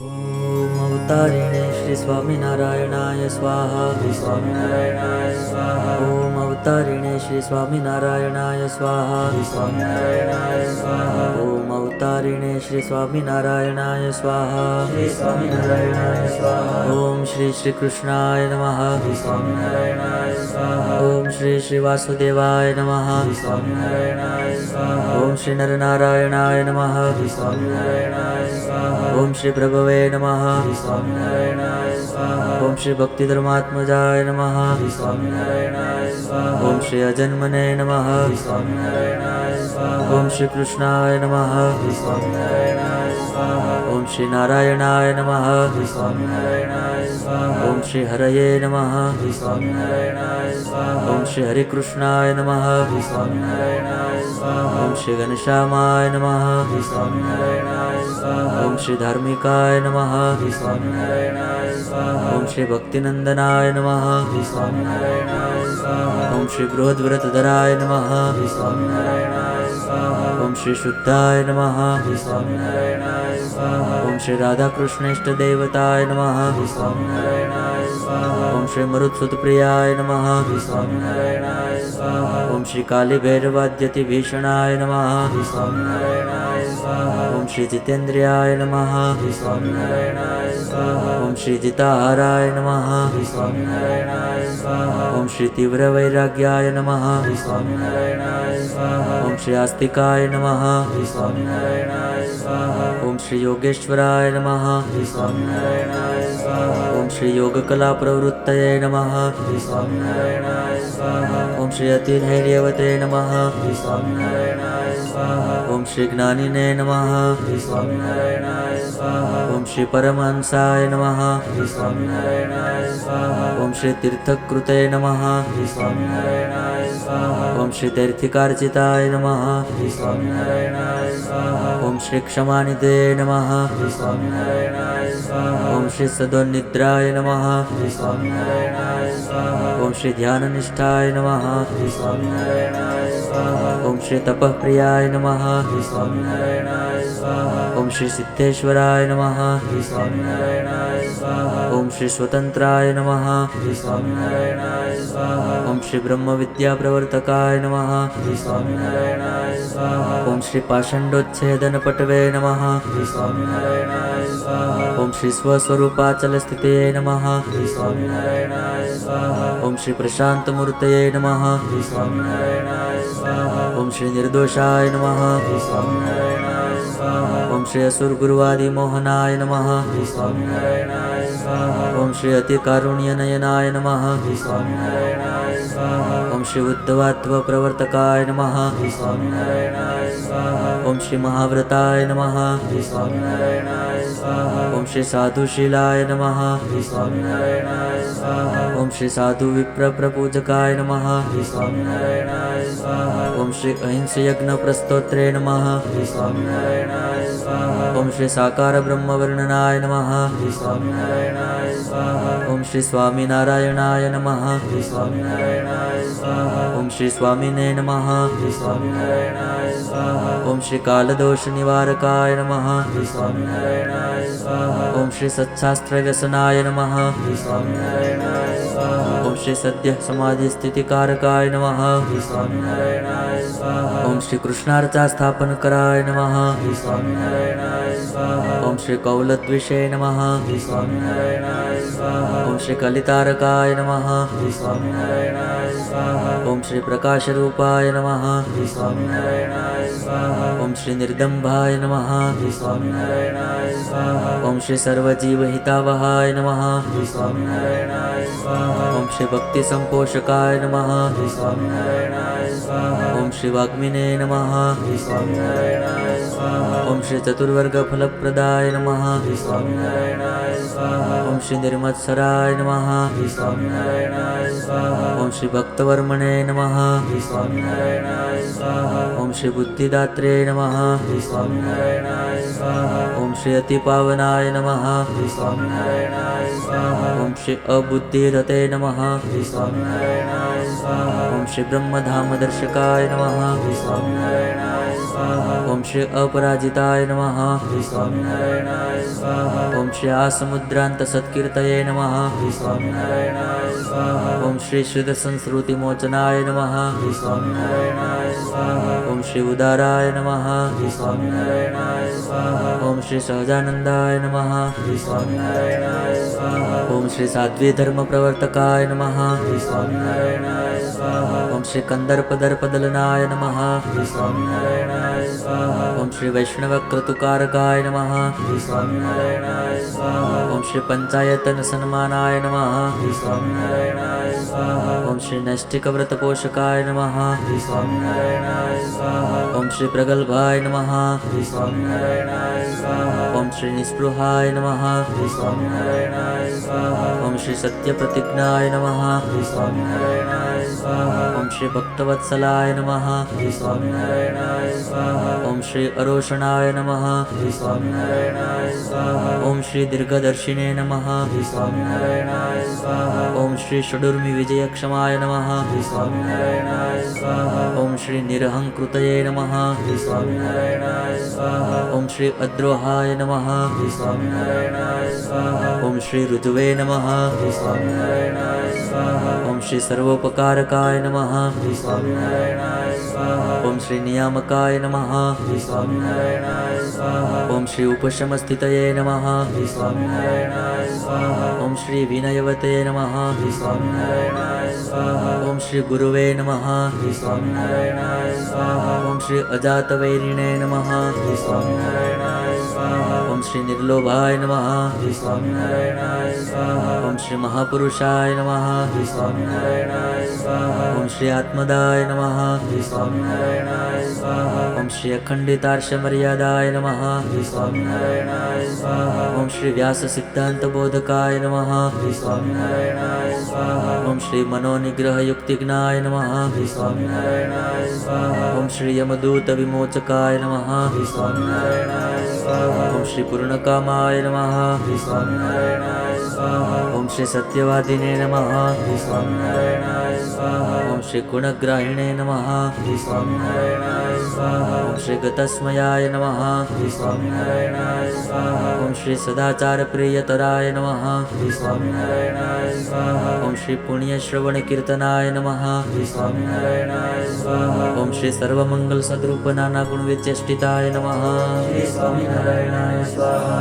ओम अवतारिणे श्री स्वामीनारायणाय स्वाहा। श्री स्वामीनारायणाय स्वाहा। ओम अवतारिणे श्री स्वामीनारायणाय स्वाहा। श्री स्वामीनारायणाय स्वाहा। ओम अवतारिणे श्री स्वामीनारायणाय स्वाहा। श्री स्वामीनारायणाय स्वाहा। ओम श्री श्री कृष्णाय नमः। श्री स्वामीनारायणाय स्वाहा। ओम श्री श्री वासुदेवाय नमः। श्री स्वामीनारायणाय स्वाहा। ओम श्री नरनारायणाय नमः। श्री स्वामीनारायणाय स्वाहा। ओम श्री प्रभवे नमः। श्री स्वामीनारायणाय स्वाहा। ओम श्री भक्तिधर्मात्मजाय नमः। श्री स्वामीनारायणाय स्वाहा। स्वाहा ओम श्री अजन्मने नमः श्री स्वामीनारायणाय स्वाहा ओम श्री कृष्णाय नमः श्री स्वामीनारायणाय स्वाहा ओम श्री नारायणाय नमः श्री स्वामीनारायणाय स्वाहा ओम श्री हरये नमः श्री स्वामीनारायणाय स्वाहा ओम श्री हरे कृष्णाय नमः श्री स्वामीनारायणाय स्वाहा ओम श्री घनश्यामाय नमः श्री स्वामीनारायणाय स्वाहा ओम श्री धार्मिकाय नमः श्री स्वामीनारायणाय स्वाहा ओम श्री भक्तिनंदनाय नमः श्री स्वामीनारायणाय स्वाहा ओम श्री बृहद्व्रतधराय नमः श्री स्वामीनारायणाय स्वाहा ओम श्री शुद्धाय नमः श्री स्वामीनारायणाय स्वाहा ओम श्री राधाकृष्णेष्ट देवताय नमः श्री स्वामीनारायणाय स्वाहा ओम श्री मरुत्सुतप्रियाय नमः श्री स्वामीनारायणाय स्वाहा ओम श्री कालीभैरवाद्यति भीषणाय नमः श्री स्वामीनारायणाय स्वाहा ओम श्री जितेन्द्रियाय नमः श्री स्वामीनारायणाय स्वाहा ओम श्री जिताहाराय नमः श्री स्वामीनारायणाय स्वाहा ओम श्री तीव्रवैराग्याय नमः श्री स्वामीनारायणाय स्वाहा ओम श्री आस्तिकाय नमः श्री स्वामीनारायणाय स्वाहा ओम श्री योगेश्वराय नमः श्री स्वामीनारायणाय स्वाहा ओम श्री योगकला प्रवृत्तये नमः श्री स्वामीनारायणाय स्वाहा ओम श्री अतिधैर्यवते नमः श्री स्वामीनारायणाय स्वाहा ओम श्री ज्ञानिने नमः श्री स्वामीनारायणाय स्वाहा ओम श्री परमहंसाय नमः श्री स्वामीनारायणाय स्वाहा ओम श्री तीर्थकृते नमः श्री स्वामीनारायणाय स्वाहा ओम श्री तीर्थिकार्चिताय नमः श्री स्वामीनारायणाय स्वाहा ओम श्री क्षमानिधे नमः श्री स्वामीनारायणाय स्वाहा ओम श्री सद्वनिद्राय नमः श्री स्वामीनारायणाय स्वाहा ओम श्री ध्याननिष्ठाय नमः श्री स्वामीनारायणाय स्वाहा ओम श्री तपःप्रियाय नमः श्री स्वामीनारायणाय स्वाहा ओम श्री सिद्धेश्वराय नमः श्री स्वामीनारायणाय स्वाहा ओम श्री स्वतंत्राय नमः श्री स्वामीनारायणाय स्वाहा ओम श्री ब्रह्मविद्याप्रवर्तकाय नमः श्री स्वामीनारायणाय स्वाहा ओम श्री पाषण्डोच्छेदनपटवे नमः श्री स्वामीनारायणाय स्वाहा ओम श्री स्वस्वरूपाचलस्थिते नमः श्री स्वामीनारायणाय स्वाहा ओम श्री प्रशान्तमूर्तये नमः श्री स्वामीनारायणाय स्वाहा ओम श्री निर्दोषाय नमः श्री स्वामीनारायणाय स्वाहा ओम श्री असुरगुरुवादिमोहनाय नमः श्री स्वामीनारायणाय स्वाहा ओम श्री अतिकारुण्यनयनाय नमः श्री स्वामीनारायणाय स्वाहा ओम श्री उद्धवात्वप्रवर्तकाय नमः श्री स्वामीनारायणाय स्वाहा ओम श्री महाव्रताय नमः श्री स्वामीनारायणाय स्वाहा ओम श्री साधुशीलाय नमः श्री स्वामीनारायणाय स्वाहा ओम श्री साधु विप्रप्रपूजकाय नमः श्री स्वामीनारायणाय स्वाहा ओम श्री अहिंसयज्ञप्रस्तोत्रे नमः श्री स्वामीनारायणाय स्वाहा ओम श्री साकार ब्रह्मवर्णनाय नमः श्री स्वामीनारायणाय स्वाहा ओम श्री स्वामीनारायणाय नमः श्री स्वामीनारायणाय स्वाहा ओम श्री स्वामिने नमः श्री स्वामीनारायणाय स्वाहा ओम श्री कालदोष निवारकाय नमः श्री स्वामीनारायणाय स्वाहा ओम श्री सत्शास्त्रव्यसनाय नमः श्री स्वामीनारायणाय स्वाहा ओम श्री सद्यः समाधिस्थितिकारकाय नमः श्री स्वामीनारायणाय स्वाहा ओम श्री कृष्णार्चास्थापनकराय नमः श्री स्वामीनारायणाय स्वाहा ओम श्री कौलद्विषे नमः श्री स्वामीनारायणाय स्वाहा ओम श्री कलितारकाय नमः श्री स्वामीनारायणाय स्वाहा ओम श्री प्रकाशरूपाय नमः श्री स्वामीनारायणाय स्वाहा ओम श्री निर्दम्भाय नमः श्री स्वामीनारायणाय स्वाहा ओम श्री सर्वजीवहितावहाय नमः श्री स्वामीनारायणाय स्वाहा ओम श्री भक्तिसंपोषकाय नमः श्री स्वामीनारायणाय स्वाहा ओम श्री वाग्मिने नमः श्री स्वामीनारायणाय स्वाहा ओम श्री चतुर्वर्गफलप्रदाय नमः श्री स्वामीनारायणाय स्वाहा ओम श्री निर्मत्सराय नमः श्री स्वामीनारायणाय स्वाहा ओम श्री भक्तवर्मणे नमः श्री स्वामीनारायणाय स्वाहा ओम श्री बुद्धिदात्रे नमः श्री स्वामीनारायणाय स्वाहा ओम श्री अतिपावनाय नमः श्री स्वामीनारायणाय स्वाहा ओम श्री अबुद्धिरते नमः श्री स्वामीनारायणाय स्वाहा ओम श्री ब्रह्मधामदर्शकाय नमः श्री स्वामीनारायणाय स्वाहा ओम श्री अपराजिताय नमः श्री स्वामीनारायणाय स्वाहा ओम श्री आसमुद्रान्तसत्कीर्तये नमः श्री स्वामीनारायणाय स्वाहा ओम श्री शुद्धसंस्कृतिमोचनाय नमः श्री स्वामीनारायणाय स्वाहा ओम श्री उदाराय नमः श्री स्वामीनारायणाय स्वाहा ओम श्री सहजानंदाय नमः श्री स्वामीनारायणाय स्वाहा ओम श्री साध्वी धर्म प्रवर्तकाय नमः श्री स्वामीनारायणाय स्वाहा ओम श्री कंदर्प दर्पदलनाय नमः श्री स्वामीनारायणाय स्वाहा ओम श्री वैष्णव क्रतुकारकाय नमः श्री स्वामीनारायणाय स्वाहा ओम श्री पंचायतन सन्मानाय नमः श्री स्वामीनारायणाय स्वाहा ओम श्री नैष्ठिक व्रत पोषकाय नमः श्री स्वामीनारायणाय स्वाहा ओम श्री प्रगल्भाय नमः श्री स्वामीनारायणाय स्वाहा ओम श्री निस्पृहाय नमः श्री स्वामीनारायणाय स्वाहा ओम श्री सत्यप्रतिज्ञाय नमः श्री स्वामीनारायणाय स्वाहा ओम श्री भक्तवत्सलाय नमः श्री स्वामीनारायणाय स्वाहा ओम श्री अरोषणाय नमः श्री स्वामीनारायणाय स्वाहा ओम श्री दीर्घदर्शिने नमः श्री स्वामीनारायणाय स्वाहा ओम श्री षडूर्मि विजयक्षमाय नमः श्री स्वामीनारायणाय स्वाहा ओम श्री निरहंकृतये नमः श्री स्वामीनारायणाय स्वाहा ओम श्री अद्रोहाय नमः श्री स्वामीनारायणाय स्वाहा ओम श्री ऋतुवे नमः श्री स्वामीनारायणाय स्वाहा ओम श्री सर्वोपकारकाय नमः श्री स्वामीनारायणाय स्वाहा ओम श्री नियामकाय नमः श्री स्वामीनारायणाय स्वाहा ओम श्री उपशमस्थितये नमः श्री स्वामीनारायणाय स्वाहा ओम श्री विनयवते नमः श्री स्वामीनारायणाय स्वाहा ओम श्री गुरुवे नमः श्री स्वामीनारायणाय स्वाहा ओम श्री अजातवैरिणे नमः श्री स्वामीनारायणाय स्वाहा ओम श्री निर्लोभाय नमः श्री स्वामीनारायणाय स्वाहा ओम श्री महापुरुषाय नमः श्री स्वामीनारायणाय स्वाहा ओम श्री आत्मदाय नमः श्री स्वामीनारायणाय स्वाहा ओम श्री अखंडितार्षमर्यादाय नमः श्री स्वामीनारायणाय स्वाहा ओम श्री व्यास सिद्धांत बोधकाय नमः श्री स्वामीनारायणाय स्वाहा ओम श्री मनोनिग्रह युक्तिज्ञाय नमः श्री स्वामीनारायणाय स्वाहा ओम श्री यमदूत विमोचकाय नमः श्री स्वामीनारायणाय स्वाहा ओम श्री पूर्णकामाय नमः श्री स्वामीनारायणाय स्वाहा ओम श्री सत्यवादिने नमः श्री स्वामीनारायणाय स्वाहा ओम श्री गुणग्राहिणे नमः श्री स्वामीनारायणाय स्वाहा ओम श्री गतस्मयाय नमः श्री स्वामीनारायणाय स्वाहा ओम श्री सदाचार प्रियतराय नमः श्री स्वामीनारायणाय स्वाहा ओम श्री पुण्यश्रवण कीर्तनाय नमः श्री स्वामीनारायणाय स्वाहा ओम श्री सर्वमंगल सद्रूप नाना गुण विचेष्टिताय नमः श्री स्वामीनारायणाय स्वाहा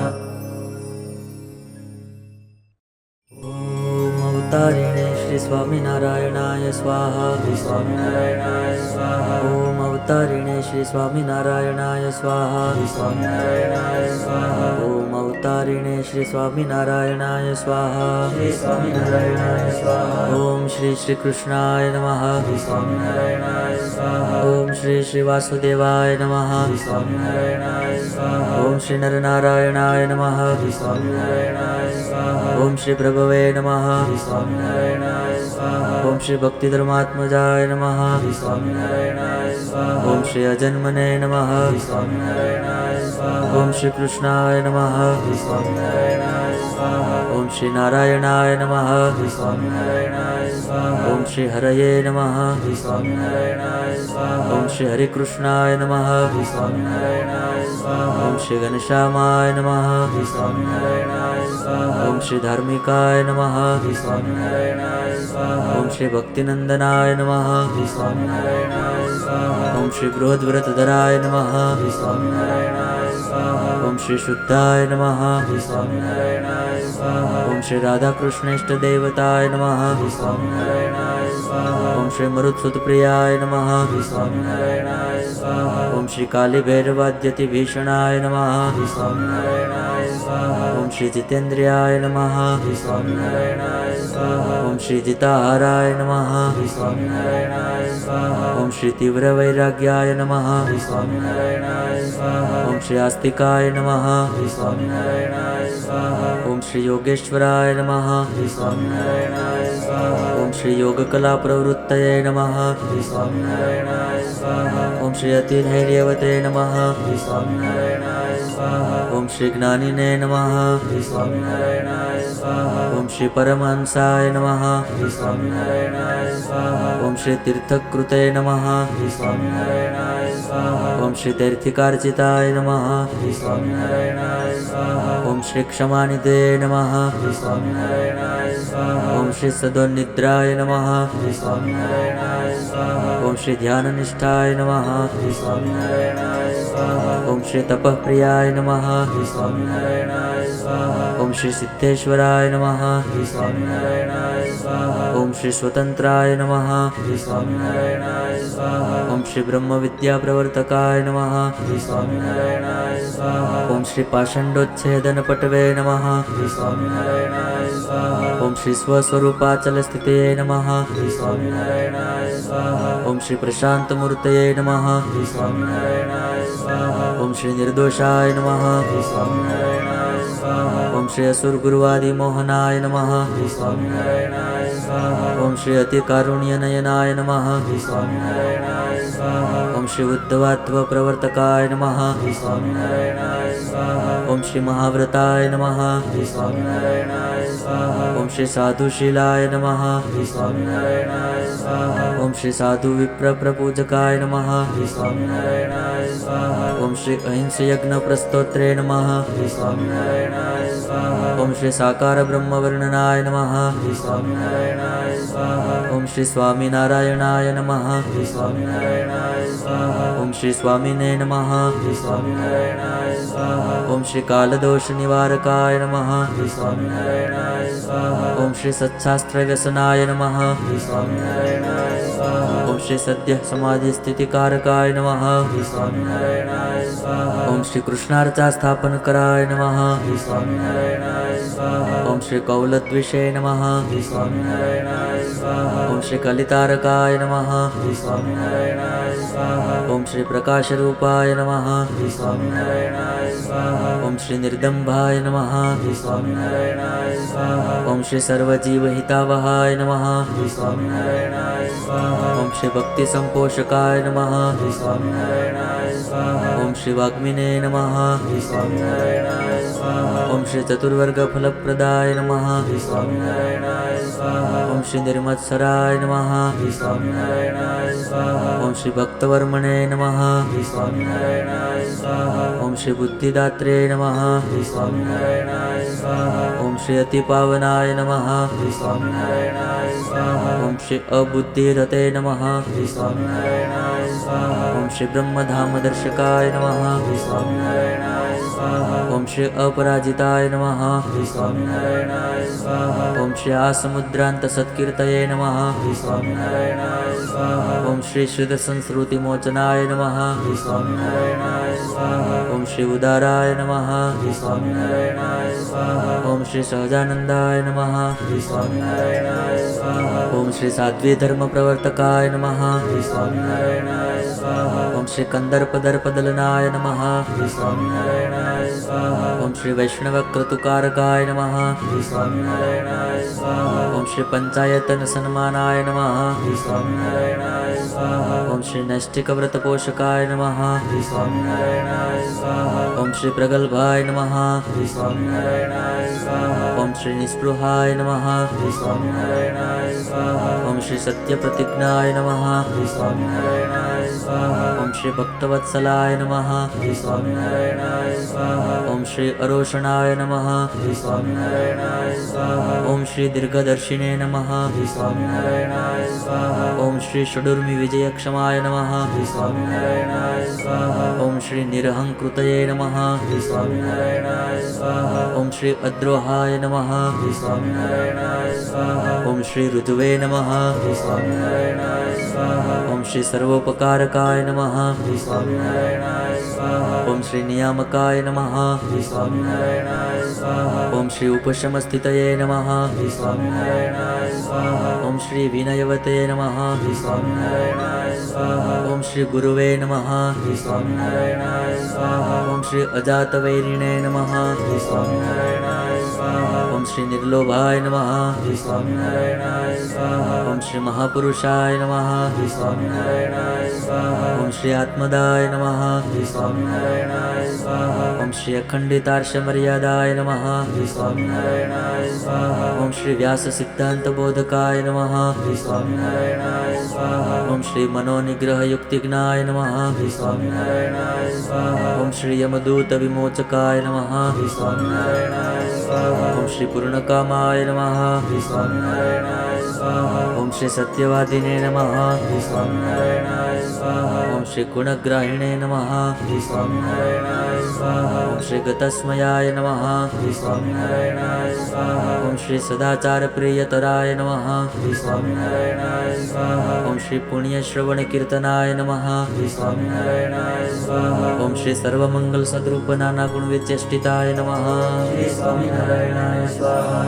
ओम अवतारिणे श्री स्वामीनारायणाय स्वाहा श्री स्वामीनारायणाय स्वाहा ओम अवतारिणे श्री स्वामीनारायणाय स्वाहा श्री स्वामीनारायणाय स्वाहा ओम अवतारिणे श्री स्वामीनारायणाय स्वाहा श्री स्वामीनारायणाय स्वाहा ओम श्री श्री कृष्णाय नमः श्री स्वामीनारायणाय स्वाहा ओम श्री श्री वासुदेवाय नमः श्री स्वामीनारायणाय स्वाहा ओम श्री नरनारायणाय नमः श्री स्वामीनारायणाय स्वाहा ओम श्री प्रभवे नमः श्री स्वामीनारायणाय स्वाहा ओम श्री भक्तिधर्मात्मजाय नमः श्री स्वामीनारायणाय स्वाहा ओम श्री अजन्मने नमः श्री स्वामीनारायणाय स्वाहा ओम श्री कृष्णाय नमः श्री स्वामीनारायणाय स्वाहा ओम श्री नारायणाय नमः श्री स्वामीनारायणाय स्वाहा ओम श्री हरये नमः श्री स्वामीनारायणाय स्वाहा ओम श्री हरिकृष्णाय नमः श्री स्वामीनारायणाय स्वाहा ओम श्री घनश्यामाय नमः श्री स्वामीनारायणाय स्वाहा ओम श्री धार्मिकाय नमः श्री स्वामीनारायणाय स्वाहा ओम श्री भक्तिनंदनाय नमः श्री स्वामीनारायणाय स्वाहा ओम श्री बृहद्व्रतधराय नमः श्री स्वामीनारायणाय स्वाहा ओम श्री शुद्धाय नमः श्री स्वामीनारायणाय स्वाहा ओम श्री राधाकृष्णेष्टदेवताय नमः श्री स्वामीनारायणाय स्वाहा ओम श्री मरुत्सुतप्रियाय नमः श्री स्वामीनारायणाय स्वाहा ओम श्री कालीभैरवाद्यतिभीषणाय नमः श्री स्वामीनारायणाय स्वाहा ओम श्री जितेन्द्रियाय नमः श्री स्वामीनारायणाय स्वाहा ओम श्री जिताहाराय नमः श्री स्वामीनारायणाय स्वाहा ओम श्री तीव्रवैराग्याय नमः श्री स्वामीनारायणाय स्वाहा ओम श्री आस्तिकाय नमः श्री स्वामीनारायणाय स्वाहा ओम श्री योगेश्वराय नमः श्री स्वामीनारायणाय स्वाहा ओम श्री योगकला प्रवृत्तये नमः श्री स्वामीनारायणाय स्वाहा ओम श्री अतिधैर्यवते नमः श्री स्वामीनारायणाय स्वाहा ओम श्री ज्ञानिने नमः श्री स्वामीनारायणाय स्वाहा ओम श्री परमहंसाय नमः श्री स्वामीनारायणाय स्वाहा ओम श्री तीर्थकृते नमः श्री स्वामीनारायणाय स्वाहा ओम श्री तीर्थिकार्चिताय नमः श्री स्वामीनारायणाय स्वाहा ओम श्री क्षमानिधे नमः श्री स्वामीनारायणाय स्वाहा ओम श्री सदोन्निद्राय नमः श्री स्वामीनारायणाय स्वामीनारायणाय स्वाहा ओम श्री ध्याननिष्ठाय नमः श्री स्वामीनारायणाय स्वाहा ओम श्री तपःप्रियाय नमः श्री स्वामीनारायणाय स्वाहा ओम श्री सिद्धेश्वराय नमः श्री स्वामीनारायणाय स्वाहा ओम श्री स्वतंत्राय नमः श्री स्वामीनारायणाय स्वाहा ओम श्री ब्रह्म विद्या प्रवर्तकाय नमः श्री स्वामीनारायणाय स्वाहा ओम श्री पाषंडोच्छेदन पटवे नमः श्री स्वामीनारायणाय स्वाहा ओम श्री स्वस्वरूपाचल स्थितये नमः श्री स्वामीनारायणाय स्वाहा ओम श्री प्रशांत मूर्तये नमः श्री स्वामीनारायणाय स्वाहा ओम श्री निर्दोषाय नमः श्री स्वामीनारायणाय स्वाहा ओम श्री असुर गुरुवादी मोहनाय नमः श्री स्वामीनारायणाय स्वाहा ओम श्री अतिकारुण्य नयनाय नमः श्री स्वामीनारायणाय स्वाहा ओम श्री उद्धवात्व प्रवर्तकाय नमः श्री स्वामीनारायणाय स्वाहा ओम श्री महाव्रताय नमः श्री स्वामीनारायणाय स्वाहा ओम श्री साधुशीलाय नमः श्री स्वामीनारायणाय स्वाहा ओम श्री साधु विप्र प्रपूजकाय नमः श्री स्वामीनारायणाय स्वाहा ओम श्री अहिंस यज्ञ प्रस्तोत्रे नमः श्री स्वामीनारायणाय स्वाहा ओम श्री साकार ब्रह्म वर्णनाय नमः श्री स्वामीनारायणाय स्वाहा ओम श्री स्वामीनारायणाय नमः श्री स्वामीनारायणाय स्वाहा ओम श्री स्वामिने नमः श्री स्वामीनारायणाय स्वाहा ओम श्री कालदोष निवारकाय नमः श्री स्वामीनारायणाय स्वाहा ओम श्री सत्शास्त्र व्यसनाय नमः श्री स्वामीनारायणाय स्वाहा ओम श्री सद्य समाधि स्थितिकारकाय नमः श्री स्वामीनारायणाय स्वाहा ओम श्री कृष्णार्चा स्थापन कराय नमः श्री स्वामीनारायणाय स्वाहा ओम श्री कौलद्विषे नमः श्री स्वामीनारायणाय स्वाहा ओम श्री कलितारकाय नमः श्री स्वामीनारायणाय स्वाहा ओम श्री प्रकाशरूपाय नमः श्री स्वामीनारायणाय स्वाहा ओम श्री निर्दम्भाय नमः श्री स्वामीनारायणाय स्वाहा ओम श्री सर्वजीवहितावहाय नमः श्री स्वामीनारायणाय स्वाहा ओम श्री भक्ति संपोषकाय नमः श्री स्वामीनारायणाय स्वाहा ओम श्री वाग्मिने नमः श्री स्वामीनारायणाय स्वाहा ओम श्री चतुर्वर्ग फलप्रदाय नमः श्री स्वामीनारायणाय स्वाहा ओम श्री निर्मत्सराय नमः श्री स्वामीनारायणाय स्वाहा ओम श्री भक्तवर्मणे नमः श्री स्वामीनारायणाय स्वाहा ओम श्री बुद्धिदात्रे नमः श्री स्वामीनारायणाय स्वाहा ओम श्री अतिपावनाय नमः श्री स्वामीनारायणाय स्वाहा ओम श्री अबुद्धिरते नमः श्री स्वामीनारायणाय स्वाहा ओम श्री ब्रह्मधामदर्शकाय नमः श्री स्वामीनारायणाय स्वाहा ओम श्री अपराजिताय नमः श्री स्वामीनारायणाय स्वाहा ओम श्री आसमुद्रांत सत्कीर्तये नमः श्री स्वामीनारायणाय स्वाहा ओम श्री शुद्ध संस्कृति मोचनाय नमः श्री स्वामीनारायणाय स्वाहा ओम श्री उदाराय नमः श्री स्वामीनारायणाय स्वाहा ओम श्री सहजानंदाय नमः श्री स्वामीनारायणाय स्वाहा ओम श्री साध्वी धर्म प्रवर्तकाय नमः श्री स्वामीनारायणाय स्वाहा ओम श्री कंदर्पदर्पदलनाय नमः श्री स्वामीनारायणाय स्वाहा ओम श्री वैष्णव क्रतुकारकाय नमः श्री स्वामीनारायणाय स्वाहा ओम श्री पंचायतन सन्मानाय नमः श्री स्वामीनारायणाय स्वाहा ओम श्री नैष्ठिक व्रत पोषकाय नमः श्री स्वामीनारायणाय स्वाहा ओम श्री प्रगल्भाय नमः श्री स्वामीनारायणाय स्वाहा ओम श्री निस्पृहाय नमः श्री स्वामीनारायणाय स्वाहा ओम श्री सत्यप्रतिज्ञाय नमः श्री स्वामीनारायणाय स्वाहा ओम श्री भक्तवत्सलाय नमः श्री स्वामीनारायणाय स्वाहा ओम श्री अरोषणाय नमः श्री स्वामीनारायणाय स्वाहा ओम श्री दीर्घदर्शिने नमः श्री स्वामीनारायणाय स्वाहा ओम श्री षडूर्मि विजयक्षमाय नमः श्री स्वामीनारायणाय स्वाहा ओम श्री निरहंकृतये नमः श्री स्वामीनारायणाय स्वाहा ओम श्री अद्रोहाय नमः श्री स्वामीनारायणाय स्वाहा ओम श्री ऋतुवे नमः श्री स्वामीनारायणाय स्वाहा ओम श्री सर्वोपकारकाय नमः श्री स्वामीनारायणाय स्वाहा ओम श्री नियामकाय नमः श्री स्वामीनारायणाय स्वाहा ओम श्री उपशमस्थितये नमः श्री स्वामीनारायणाय स्वाहा ओम श्री विनयवते नमः श्री स्वामीनारायणाय स्वाहा ओम श्री गुरुवे नमः श्री स्वामीनारायणाय स्वाहा ओम श्री अजातवैरिणे नमः श्री स्वामीनारायणाय स्वाहा ओम श्री निर्लोभाय नमः श्री स्वामीनारायणाय स्वाहा ओम श्री महापुरुषाय नमः श्री स्वामीनारायणाय स्वाहा ओम श्री आत्मदाय नमः श्री स्वामीनारायणाय स्वाहा ओम श्री अखंडितार्षमर्यादाय नमः श्री स्वामीनारायणाय स्वाहा ओम श्री व्यास सिद्धांत बोधकाय नमः श्री स्वामीनारायणाय स्वाहा ओम श्री मनोनिग्रह युक्तिज्ञाय नमः श्री स्वामीनारायणाय स्वाहा ओम श्री यमदूत विमोचकाय नमः श्री स्वामीनारायणाय स्वाहा ओम श्री पूर्णकामाय नमः श्री स्वामीनारायणाय स्वाहा स्वाहा ओम श्री सत्यवादिने नमः श्री स्वामीनारायणाय स्वाहा ओम श्री गुणग्राहिणे नमः श्री स्वामीनारायणाय स्वाहा ओम श्री गतस्मयाय नमः श्री स्वामीनारायणाय स्वाहा ओम श्री सदाचार प्रियतराय नमः श्री स्वामीनारायणाय स्वाहा ओम श्री पुण्य श्रवण कीर्तनाय नमः श्री स्वामीनारायणाय स्वाहा ओम श्री सर्वमंगल सद्रूप नाना गुण विचेष्टिताय नमः श्री स्वामीनारायणाय स्वाहा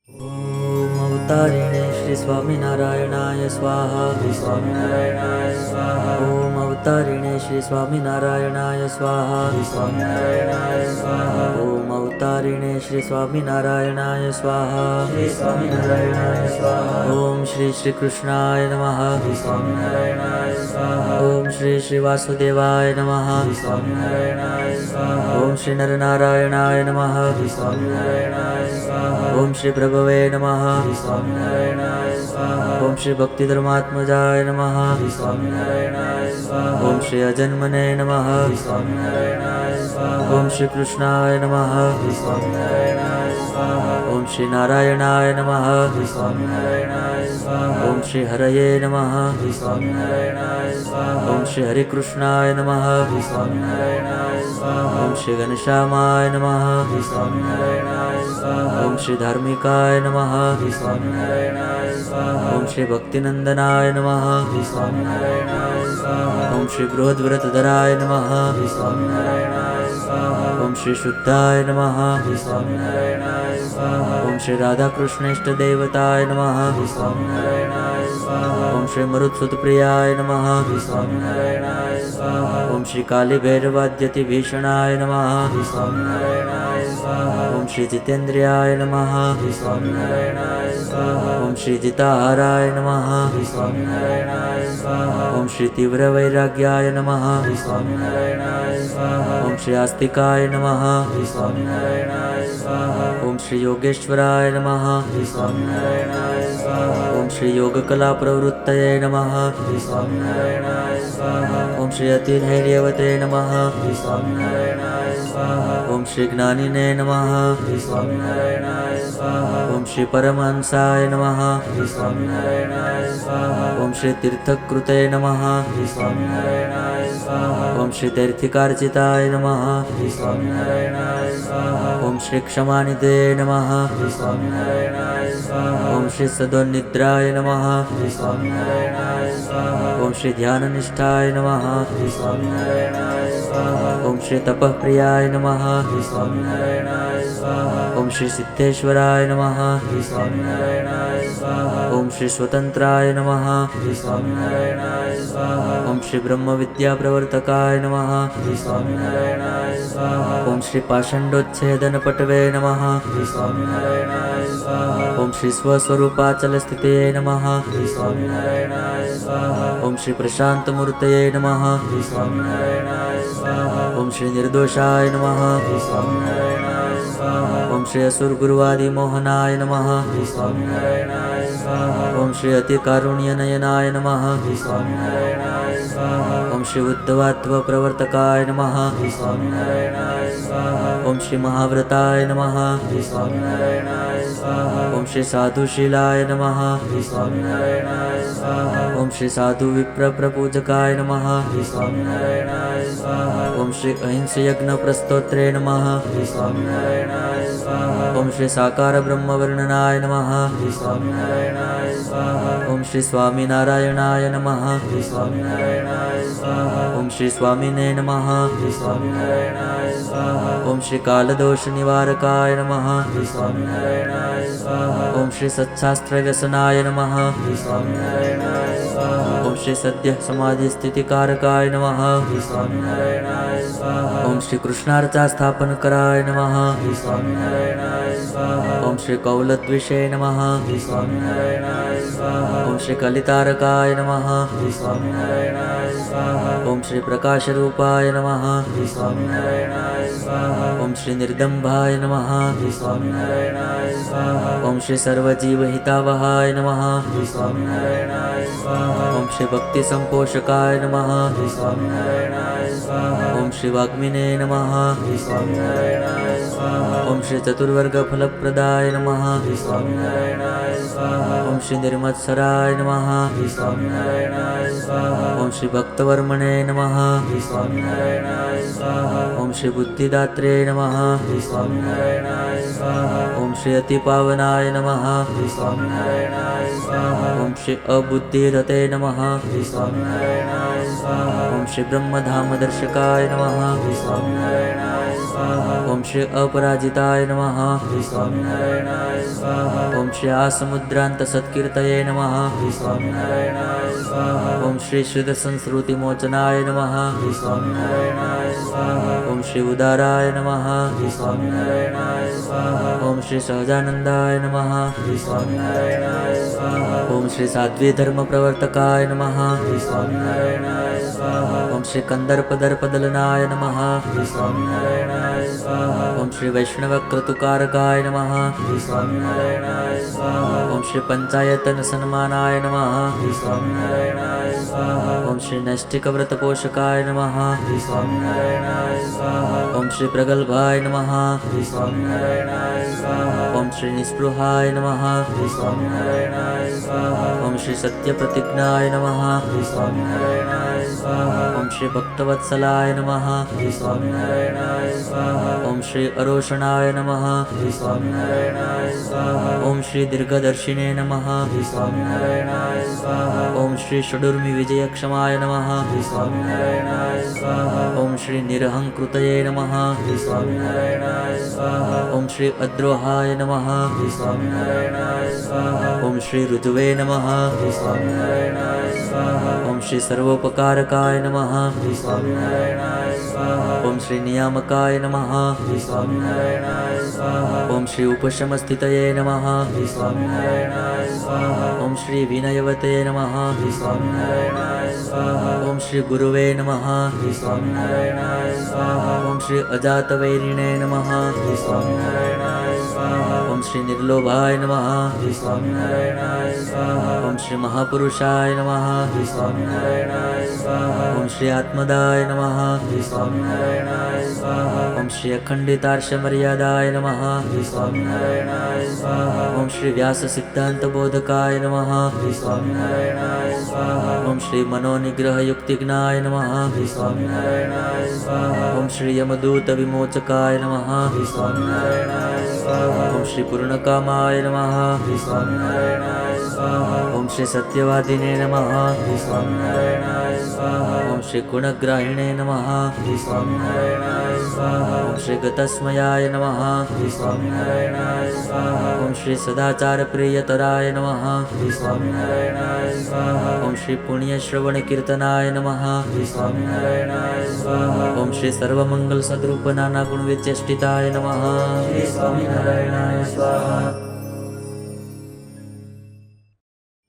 ओम अवतारिणे श्री स्वामीनारायणाय स्वाहा श्री स्वामीनारायणाय स्वाहा ओम अवतारिणे श्री स्वामीनारायणाय स्वाहा श्री स्वामीनारायणाय स्वाहा ओम अवतारिणे श्री स्वामीनारायणाय स्वाहा श्री स्वामीनारायणाय स्वाहा ओम श्री श्री कृष्णाय नमः श्री स्वामीनारायणाय स्वाहा ओम श्री श्री वासुदेवाय नमः श्री स्वामीनारायणाय स्वाहा ओम श्री नरनारायणाय नमः श्री स्वामीनारायणाय स्वाहा ओम श्री प्रभवे नमः श्री स्वामीनारायणाय स्वाहा ओम श्री भक्तिधर्मात्मजाय नमः श्री स्वामीनारायणाय स्वाहा ओम श्री अजन्मने नमः श्री स्वामीनारायणाय स्वाहा ओम श्री कृष्णाय नमः श्री स्वामीनारायणाय स्वाहा ओम श्री नारायणाय नमः श्री स्वामीनारायणाय स्वाहा ओम श्री हरये नमः श्री स्वामीनारायणाय स्वाहा ओम श्री हरिकृष्णाय नमः श्री स्वामीनारायणाय स्वाहा ओम श्री घनश्यामाय नमः श्री स्वामीनारायणाय स्वाहा ओम श्री धार्मिकाय नमः श्री स्वामीनारायणाय स्वाहा ओम श्री भक्तिनंदनाय नमः श्री स्वामीनारायणाय स्वाहा ओम श्री बृहद्व्रतधराय नमः श्री स्वामीनारायणाय स्वाहा ओम श्री शुद्धाय नमः श्री स्वामीनारायणाय स्वाहा ओम श्री राधाकृष्णेष्ट देवताय नमः श्री स्वामीनारायणाय स्वाहा ओम श्री मरुत्सुतप्रियाय नमः श्री स्वामीनारायणाय स्वाहा ओम श्री कालीभैरवाद्यति भीषणाय नमः श्री स्वामीनारायणाय स्वाहा ओम श्री जितेन्द्रियाय नमः श्री स्वामीनारायणाय स्वाहा ओम श्री जिताहाराय नमः श्री स्वामीनारायणाय स्वाहा ओम श्री तीव्रवैराग्याय नमः श्री स्वामीनारायणाय स्वाहा ओम श्री आस्तिकाय नमः श्री स्वामीनारायणाय स्वाहा ओम श्री योगेश्वराय नमः श्री स्वामीनारायणाय स्वाहा ओम श्री योगकला प्रवृत्तये नमः श्री स्वामीनारायणाय स्वाहा ओम श्री अतिधैर्यवते नमः श्री स्वामीनारायणाय स्वाहा ओम श्री ज्ञानिने नमः श्री स्वामीनारायणाय स्वाहा ओम श्री परमहंसाय नमः श्री स्वामीनारायणाय स्वाहा ओम श्री तीर्थकृते नमः श्री स्वामीनारायणाय स्वाहा ओम श्री तीर्थिकार्चिताय नमः श्री स्वामीनारायणाय स्वाहा ओम श्री क्षमानिधे नमः श्री स्वामीनारायणाय स्वाहा ओम श्री सदोनिद्राय नमः श्री स्वामीनारायणाय स्वाहा ओम श्री ध्याननिष्ठाय नमः श्री स्वामीनारायणाय स्वाहा ओम श्री तपःप्रियाय नमः श्री स्वामीनारायणाय स्वाहा ओम श्री सिद्धेश्वराय नमः श्री स्वामीनारायणाय स्वाहा ओम श्री स्वतंत्राय नमः श्री स्वामीनारायणाय स्वाहा ओम श्री ब्रह्मविद्याप्रवर्तकाय नमः श्री स्वामीनारायणाय स्वाहा ओम श्री पाषण्डोच्छेदनपटवे नमः श्री स्वामीनारायणाय स्वाहा ओम श्री स्वस्वरूपाचलस्थितये नमः श्री स्वामीनारायणाय स्वाहा ओम श्री प्रशान्तमूर्तये नमः श्री स्वामीनारायणाय स्वाहा ओम श्री निर्दोषाय नमः श्री स्वामीनारायणाय स्वाहा ओम श्री असुरगुरुवादिमोहनाय नमः श्री स्वामीनारायणाय स्वाहा ओम श्री अतिकारुण्यनयनाय नमः श्री स्वामीनारायणाय स्वाहा ओम श्री उद्धवात्वप्रवर्तकाय नमः श्री स्वामीनारायणाय स्वाहा ओम श्री महाव्रताय नमः श्री स्वामीनारायणाय स्वाहा ओम श्री साधुशीलाय नमः श्री स्वामीनारायणाय स्वाहा ओम श्री साधु विप्रप्रपूजकाय नमः श्री स्वामीनारायणाय स्वाहा ओम श्री अहिंसयज्ञप्रस्तोत्रे नमः श्री स्वामीनारायणाय स्वाहा ओम श्री साकार ब्रह्मवर्णनाय नमः श्री स्वामीनारायणाय स्वाहा ओम श्री स्वामीनारायणाय नमः श्री स्वामीनारायणाय स्वाहा ओम श्री स्वामिने नमः श्री स्वामीनारायणाय स्वाहा ओम श्री कालदोष निवारकाय नमः श्री स्वामीनारायणाय स्वाहा ओम श्री सत्शास्त्रव्यसनाय नमः श्री स्वामीनारायणाय स्वाहा ओम श्री सद्यः समाधिस्थितिकारकाय नमः श्री स्वामीनारायणाय स्वाहा ओम श्री कृष्णार्चा स्थापनकराय नमः श्री स्वामीनारायणाय स्वाहा ओम श्री कौलद्विषे नमः श्री स्वामीनारायणाय स्वाहा ओम श्री कलितारकाय नमः श्री स्वामीनारायणाय स्वाहा ओम श्री प्रकाशरूपाय नमः श्री स्वामीनारायणाय स्वाहा ओम श्री निर्दम्भाय नमः श्री स्वामीनारायणाय स्वाहा ओम श्री सर्वजीवहितावहाय नमः श्री स्वामीनारायणाय स्वाहा ओम ओम श्री भक्ति संपोषकाय नमः श्री स्वामीनारायणाय स्वाहा ओम श्री वाग्मिने नमः श्री स्वामीनारायणाय स्वाहा ओम श्री चतुर्वर्ग फलप्रदाय नमः श्री स्वामीनारायणाय स्वाहा ओम श्री निर्मत्सराय नमः श्री स्वामीनारायणाय स्वाहा ओम श्री भक्तवर्मणे नमः श्री स्वामीनारायणाय स्वाहा ओम श्री बुद्धिदात्रे नमः श्री स्वामीनारायणाय स्वाहा ओम श्री अतिपावनाय नमः श्री स्वामीनारायणाय स्वाहा ओम श्री अबुद्धिरते नमः श्री स्वामीनारायणाय स्वाहा ओम श्री ब्रह्मधामदर्शकाय नमः श्री स्वामीनारायणाय स्वाहा ओम श्री अपराजिताय नमः श्री स्वामीनारायणाय स्वाहा ओम श्री आसमुद्रान्तसत्कीर्तये नमः श्री स्वामीनारायणाय स्वाहा ओम श्री शुद्धसंस्कृतिमोचनाय नमः श्री स्वामीनारायणाय स्वाहा ओम श्री उदाराय नमः श्री स्वामीनारायणाय स्वाहा ओम श्री सहजानंदाय नमः श्री स्वामीनारायणाय स्वाहा ओम श्री साध्वी धर्मप्रवर्तकाय नमः श्री स्वामीनारायणाय स्वाहा ओम श्री कंदर्पदर्पदलनाय नमः श्री स्वामीनारायणाय स्वाहा ओम श्री वैष्णवक्रतुकारकाय नमः श्री स्वामीनारायणाय स्वाहा ओम श्री पंचायतन सन्मानाय नमः श्री स्वामीनारायणाय स्वाहा ओम श्री नैष्ठिकव्रतपोषकाय नमः श्री स्वामीनारायणाय स्वाहा ओम श्री प्रगल्भाय नमः श्री स्वामीनारायणाय स्वाहा ओम श्री निस्पृहाय नमः श्री स्वामीनारायणाय स्वाहा ओम श्री सत्यप्रतिज्ञाय नमः श्री स्वामीनारायणाय स्वाहा ओम श्री भक्तवत्सलाय नमः श्री स्वामीनारायणाय स्वाहा ओम श्री अरोषणाय नमः श्री स्वामीनारायणाय स्वाहा ओम श्री दीर्घदर्शिने नमः श्री स्वामीनारायणाय स्वाहा ओम श्री षडूर्मि विजयक्षमाय नमः श्री स्वामीनारायणाय स्वाहा ओम श्री निरहंकृतये नमः श्री स्वामीनारायणाय स्वाहा ओम श्री अद्रोहाय नमः श्री स्वामीनारायणाय स्वाहा ओम श्री ऋतुवे नमः श्री स्वामीनारायणाय स्वाहा ओम श्री सर्वोपकारकाय नमः श्री स्वामीनारायणाय स्वाहा ओम श्री नियामकाय नमः श्री स्वामीनारायणाय स्वाहा ओम श्री उपशमस्थितये नमः श्री स्वामीनारायणाय स्वाहा ओम श्री विनयवते नमः श्री स्वामीनारायणाय स्वाहा ओम श्री गुरुवे नमः श्री स्वामीनारायणाय स्वाहा ओम श्री अजातवैरिणे नमः श्री स्वामीनारायणाय स्वाहा ओम श्री निर्लोभाय नमः श्री स्वामीनारायणाय स्वाहा ओम श्री महापुरुषाय नमः श्री स्वामीनारायणाय स्वाहा ओम श्री आत्मदाय नमः श्री स्वामीनारायणाय स्वाहा ओम श्री अखंडितार्षमर्यादाय नमः श्री स्वामीनारायणाय स्वाहा ओम श्री व्याससिद्धान्तबोधकाय नमः श्री स्वामीनारायणाय स्वाहा ओम श्री मनोनिग्रहयुक्तिज्ञाय नमः श्री स्वामीनारायणाय स्वाहा ओम श्री यमदूतविमोचकाय नमः श्री स्वामीनारायणाय स्वाहा ओम श्री पूर्णकामाय नमः श्री स्वामीनारायणाय स्वाहा ओम श्री सत्यवादिने नमः श्री स्वामीनारायणाय स्वाहा ओम श्री गुणग्राहिणे नमः श्री स्वामीनारायणाय स्वाहा ओम श्री गतस्मयाय नमः श्री स्वामीनारायणाय स्वाहा ओम श्री सदाचारप्रियतराय नमः श्री स्वामीनारायणाय स्वाहा ओम श्री पुण्यश्रवणकीर्तनाय नमः श्री स्वामीनारायणाय स्वाहा ओम श्री सर्वमंगलसद्रूप नाना गुणविचेष्टिताय नमः श्री स्वामीनारायणाय स्वाहा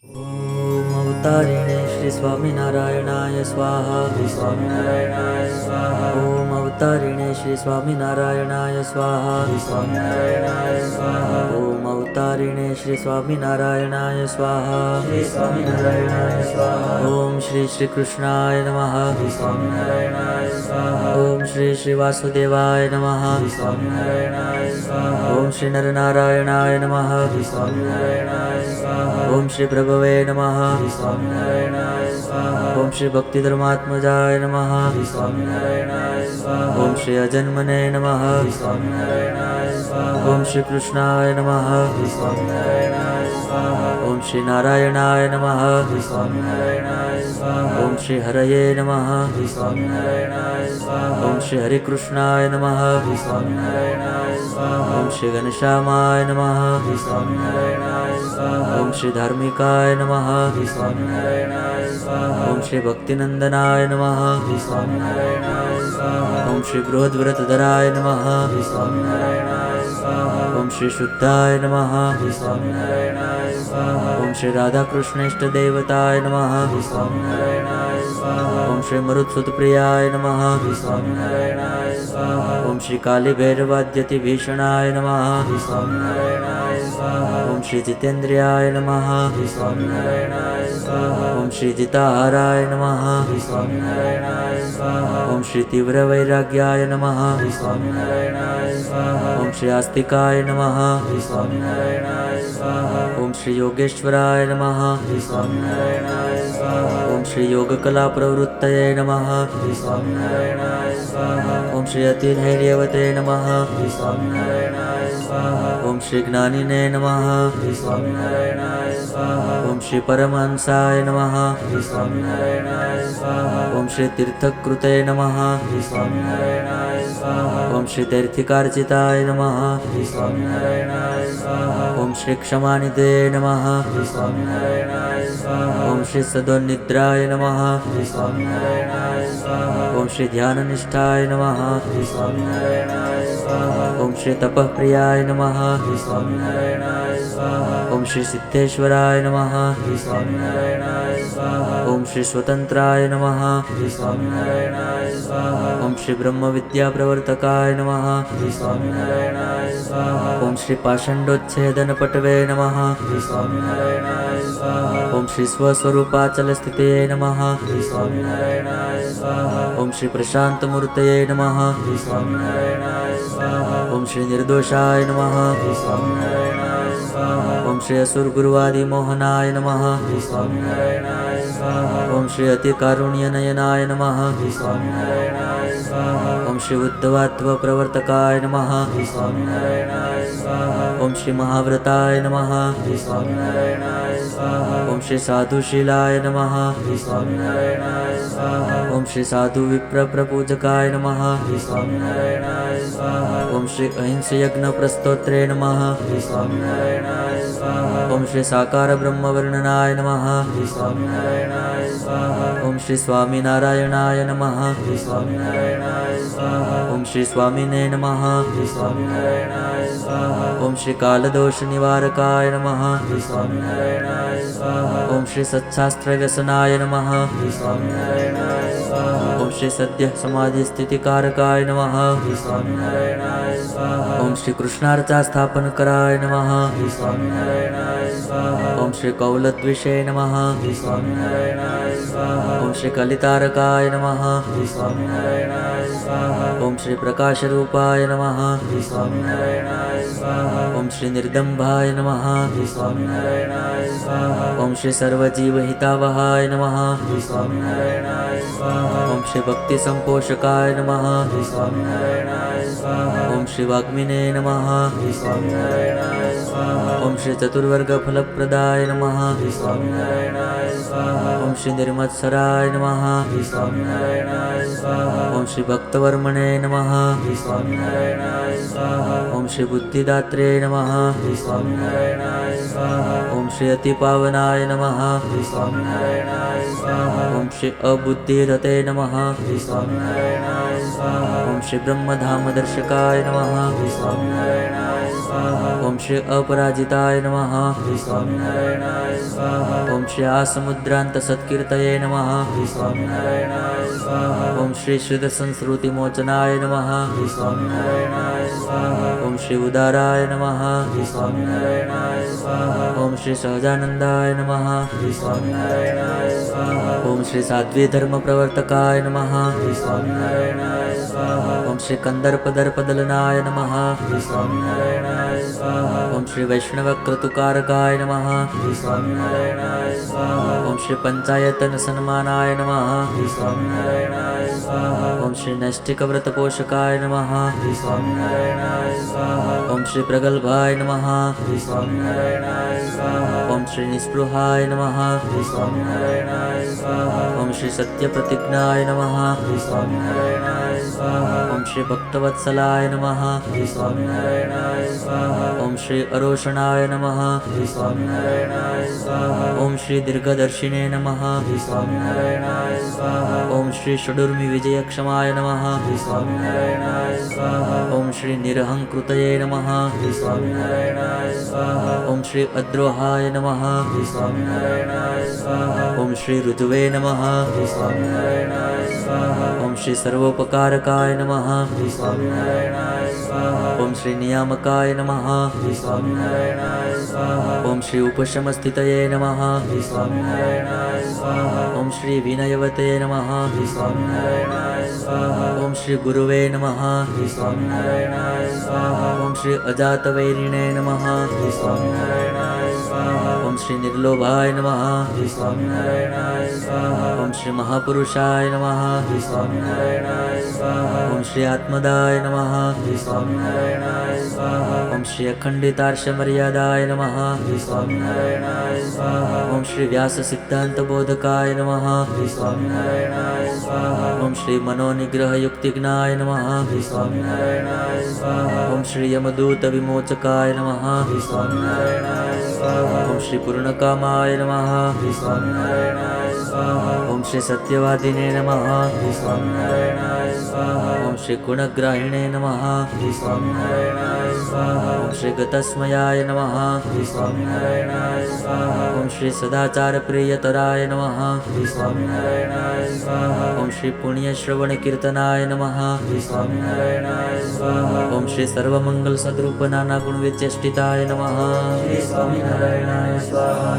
ओम अवतारिणे श्री स्वामीनारायणाय स्वाहा श्री स्वामीनारायणाय स्वाहा ओम अवतारिणे श्री स्वामीनारायणाय स्वाहा श्री स्वामीनारायणाय स्वाहा ओम अवतारिणे श्री स्वामीनारायणाय स्वाहा श्री स्वामीनारायणाय स्वाहा ओम श्री श्री कृष्णाय नमः श्री स्वामीनारायणाय स्वाहा ओम श्री श्री वासुदेवाय नमः श्री स्वामीनारायणाय स्वाहा ओम श्री नरनारायणाय नमः श्री स्वामीनारायणाय स्वाहा ओम श्री प्रभवे नमः श्री स्वामीनारायणाय स्वाहा ओम श्री भक्तिधर्मात्मजाय नमः श्री स्वामीनारायणाय स्वाहा ओम श्री अजन्मने नमः श्री स्वामीनारायणाय स्वाहा ओम श्री कृष्णाय नमः श्री स्वामीनारायणाय स्वाहा ओम श्री नारायणाय नमः श्री स्वामीनारायणाय स्वाहा ओम श्री हरये नमः श्री स्वामीनारायणाय स्वाहा ओम श्री हरिकृष्णाय नमः श्री स्वामीनारायणाय स्वाहा ओम श्री घनश्यामाय नमः श्री स्वामीनारायणाय स्वाहा ओम श्री धार्मिकाय नमः श्री स्वामीनारायणाय स्वाहा ओम श्री भक्तिनंदनाय नमः श्री स्वामीनारायणाय स्वाहा ओम श्री बृहद्व्रतधराय नमः श्री स्वामीनारायणाय स्वाहा ओम श्री शुद्धाय नमः श्री स्वामीनारायणाय स्वाहा ओम श्री राधाकृष्णेष्टदेवताय नमः श्री स्वामीनारायणाय स्वामीनारायणाय स्वाहा ओम श्री मरुत्सुतप्रियाय नमः श्री स्वामीनारायणाय स्वाहा ओम श्री कालीभैरवाद्यति भीषणाय नमः श्री स्वामीनारायणाय स्वाहा ओम श्री जितेन्द्रियाय नमः श्री स्वामीनारायणाय स्वाहा ओम श्री जिताहाराय नमः श्री स्वामीनारायणाय स्वाहा ओम श्री तीव्रवैराग्याय नमः श्री स्वामीनारायणाय स्वाहा ओम श्री आस्तिकाय नमः श्री स्वामीनारायणाय स्वाहा ओम श्री योगेश्वराय नमः श्री स्वामीनारायणाय स्वाहा ओम श्री योगकला प्रवृत्तये नमः श्री स्वामीनारायणाय स्वाहा ओम श्री अतिधैर्यवते नमः श्री स्वामीनारायणाय स्वाहा ओम श्री ज्ञानिने नमः श्री स्वामीनारायणाय स्वाहा ओम श्री परमहंसाय नमः श्री स्वामीनारायणाय स्वाहा ओम श्री तीर्थकृते नमः श्री स्वामीनारायणाय स्वाहा ओम श्री तीर्थिकार्चिताय नमः श्री स्वामीनारायणाय स्वाहा ओम श्री क्षमानिधे नमः श्री स्वामीनारायणाय स्वाहा ओम श्री सदोन्निद्राय नमः श्री स्वामीनारायणाय स्वाहा ओम श्री ध्याननिष्ठाय नमः श्री स्वामीनारायणाय स्वाहा ओम श्री तपःप्रियाय नमः श्री स्वामीनारायणाय स्वाहा ओम श्री सिद्धेश्वराय नमः श्री स्वामीनारायणाय स्वाहा ओम श्री स्वतंत्राय नमः श्री स्वामीनारायणाय स्वाहा ओम श्री ब्रह्मविद्याप्रवर्तकाय नमः श्री स्वामीनारायणाय स्वाहा ओम श्री पाषण्डोच्छेदनपटवे नमः श्री स्वामीनारायणाय स्वाहा ओम श्री स्वस्वरूपाचलस्थिते नमः श्री स्वामीनारायणाय स्वाहा ओम श्री प्रशान्तमूर्तये नमः श्री स्वामीनारायणाय स्वाहा ओम श्री निर्दोषाय नमः श्री स्वामीनारायणाय स्वाहा ओम श्री असुरगुरुवादिमोहनाय नमः श्री स्वामीनारायणाय स्वाहा ओम श्री अतिकारुण्यनयनाय नमः श्री स्वामीनारायणाय स्वाहा ओम श्री उद्धवात्वप्रवर्तकाय नमः श्री स्वामीनारायणाय स्वाहा ओम श्री महाव्रताय नमः श्री स्वामीनारायणाय स्वाहा ओम श्री साधुशीलाय नमः श्री स्वामीनारायणाय स्वाहा ओम श्री साधुविप्रप्रपूजकाय नमः श्री स्वामीनारायणाय स्वाहा ओम श्री अहिंसयज्ञप्रस्तोत्रे नमः श्री स्वामीनारायणाय स्वाहा ओम श्री साकार ब्रह्मवर्णनाय नमः श्री स्वामीनारायणाय स्वाहा ओम श्री स्वामीनारायणाय नमः श्री स्वामीनारायणाय स्वाहा ओम श्री स्वामिने नमः श्री स्वामीनारायणाय स्वाहा ओम श्री कालदोष निवारकाय नमः श्री स्वामीनारायणाय स्वाहा ओम श्री सत्शास्त्रव्यसनाय नमः श्री स्वामीनारायणाय स्वाहा ओम श्री सद्यः समाधिस्थितिकारकाय नमः श्री स्वामीनारायणाय स्वाहा ओम श्री कृष्णार्चास्थापनकराय नमः श्री स्वामीनारायणाय स्वाहा ओम श्री कौलद्विषे नमः श्री स्वामीनारायणाय स्वाहा ओम श्री कलितारकाय नमः श्री स्वामीनारायणाय स्वाहा ओम श्री प्रकाशरूपाय नमः श्री स्वामीनारायणाय स्वाहा ओम श्री निर्दम्भाय नमः श्री स्वामीनारायणाय स्वाहा ओम श्री सर्वजीवहितावहाय नमः श्री स्वामीनारायणाय स्वाहा ओम श्री भक्तिसंपोषकाय नमः श्री स्वामीनारायणाय स्वाहा ओम श्री वाग्मिने नमः श्री स्वामीनारायणाय स्वाहा ओम श्री चतुर्वर्गफलप्रदाय नमः श्री स्वामीनारायणाय स्वाहा ओम श्री निर्मत्सराय नमः श्री स्वामीनारायणाय स्वाहा ओम श्री भक्तवर्मणे नमः श्री स्वामीनारायणाय स्वाहा ओम श्री बुद्धिदात्रे नमः श्री स्वामीनारायणाय स्वाहा ओम श्री अतिपावनाय नमः श्री स्वामीनारायणाय स्वाहा ओम श्री अबुद्धिरते नमः श्री स्वामीनारायणाय स्वाहा ओम श्री ब्रह्मधामदर्शकाय नमः श्री स्वामीनारायणाय स्वाहा ओम श्री अपराजिताय नमः श्री स्वामीनारायणाय स्वाहा ओम श्री आसमुद्रान्तसत्कीर्तये नमः श्री स्वामीनारायणाय स्वाहा ओम श्री शुद्धसंस्कृतिमोचनाय नमः श्री स्वामीनारायणाय स्वाहा ओम श्री उदाराय नमः श्री स्वामीनारायणाय स्वाहा ओम श्री सहजानंदाय नमः श्री स्वामीनारायणाय स्वाहा ओम श्री साध्वी धर्मप्रवर्तकाय नमः श्री स्वामीनारायणाय स्वाहा ओम श्री कंदर्पदर्पदलनाय नमः श्री स्वामीनारायणाय स्वाहा ओम श्री वैष्णवक्रतुकारकाय नमः श्री स्वामीनारायणाय स्वाहा ओम श्री पंचायतन सन्मानाय नमः श्री स्वामीनारायणाय स्वाहा ओम श्री नैष्ठिकव्रतपोषकाय नमः श्री स्वामीनारायणाय स्वाहा ओम श्री प्रगल्भाय नमः श्री स्वामीनारायणाय स्वाहा ओम श्री निस्पृहाय नमः श्री स्वामीनारायणाय स्वाहा ओम श्री सत्यप्रतिज्ञाय नमः श्री स्वामीनारायणाय स्वाहा ओम श्री भक्तवत्सलाय नमः श्री स्वामीनारायणाय स्वाहा ओम श्री अरोषणाय नमः श्री स्वामीनारायणाय स्वाहा ओम श्री दीर्घदर्शिने नमः श्री स्वामीनारायणाय स्वाहा ओम श्री षडूर्मि विजयक्षमाय नमः श्री स्वामीनारायणाय स्वाहा ओम श्री निरहंकृतये नमः श्री स्वामीनारायणाय स्वाहा ओम श्री अद्रोहाय नमः श्री स्वामीनारायणाय स्वाहा ओम श्री ऋजुवे नमः श्री स्वामीनारायणाय स्वाहा ओम श्री सर्वोपकारकाय नमः श्री स्वामीनारायणाय स्वाहा ओम श्री नियामकाय नमः श्री स्वामीनारायणाय स्वाहा ओम श्री उपशमस्थितये नमः श्री स्वामीनारायणाय स्वाहा ओम श्री विनयवते नमः श्री स्वामीनारायणाय स्वाहा ओम श्री गुरुवे नमः श्री स्वामीनारायणाय स्वाहा ओम श्री अजातवैरिणे नमः श्री स्वामीनारायणाय स्वाहा ओम श्री निर्लोभाय नमः श्री स्वामीनारायणाय स्वाहा ओम श्री महापुरुषाय नमः श्री स्वामीनारायणाय स्वाहा ओम श्री आत्मदाय नमः श्री स्वामीनारायणाय स्वाहा ओम श्री अखंडितार्षमर्यादाय नमः श्री स्वामीनारायणाय स्वाहा ओम श्री व्यास सिद्धांत बोधकाय नमः श्री स्वामीनारायणाय स्वाहा ओम श्री मनोनिग्रह युक्तिज्ञाय नमः श्री स्वामीनारायणाय स्वाहा ओम श्री यमदूत विमोचकाय नमः श्री स्वामीनारायणाय स्वाहा ओम श्री पूर्णकामाय नमः श्री स्वामीनारायणाय स्वाहा ओम श्री सत्यवादिने नमः श्री स्वामीनारायणाय स्वाहा ओम श्री गुणग्राहिणे नमः श्री स्वामीनारायणाय स्वाहा ओम श्री गतस्मयाय नमः श्री स्वामीनारायणाय स्वाहा ओम श्री सदाचार प्रियतराय नमः श्री स्वामीनारायणाय स्वाहा ओम श्री पुण्य श्रवण कीर्तनाय नमः श्री स्वामीनारायणाय स्वाहा ओम श्री सर्वमंगल सद्रूप नाना गुण विचेष्टिताय नमः श्री स्वामीनारायणाय स्वाहा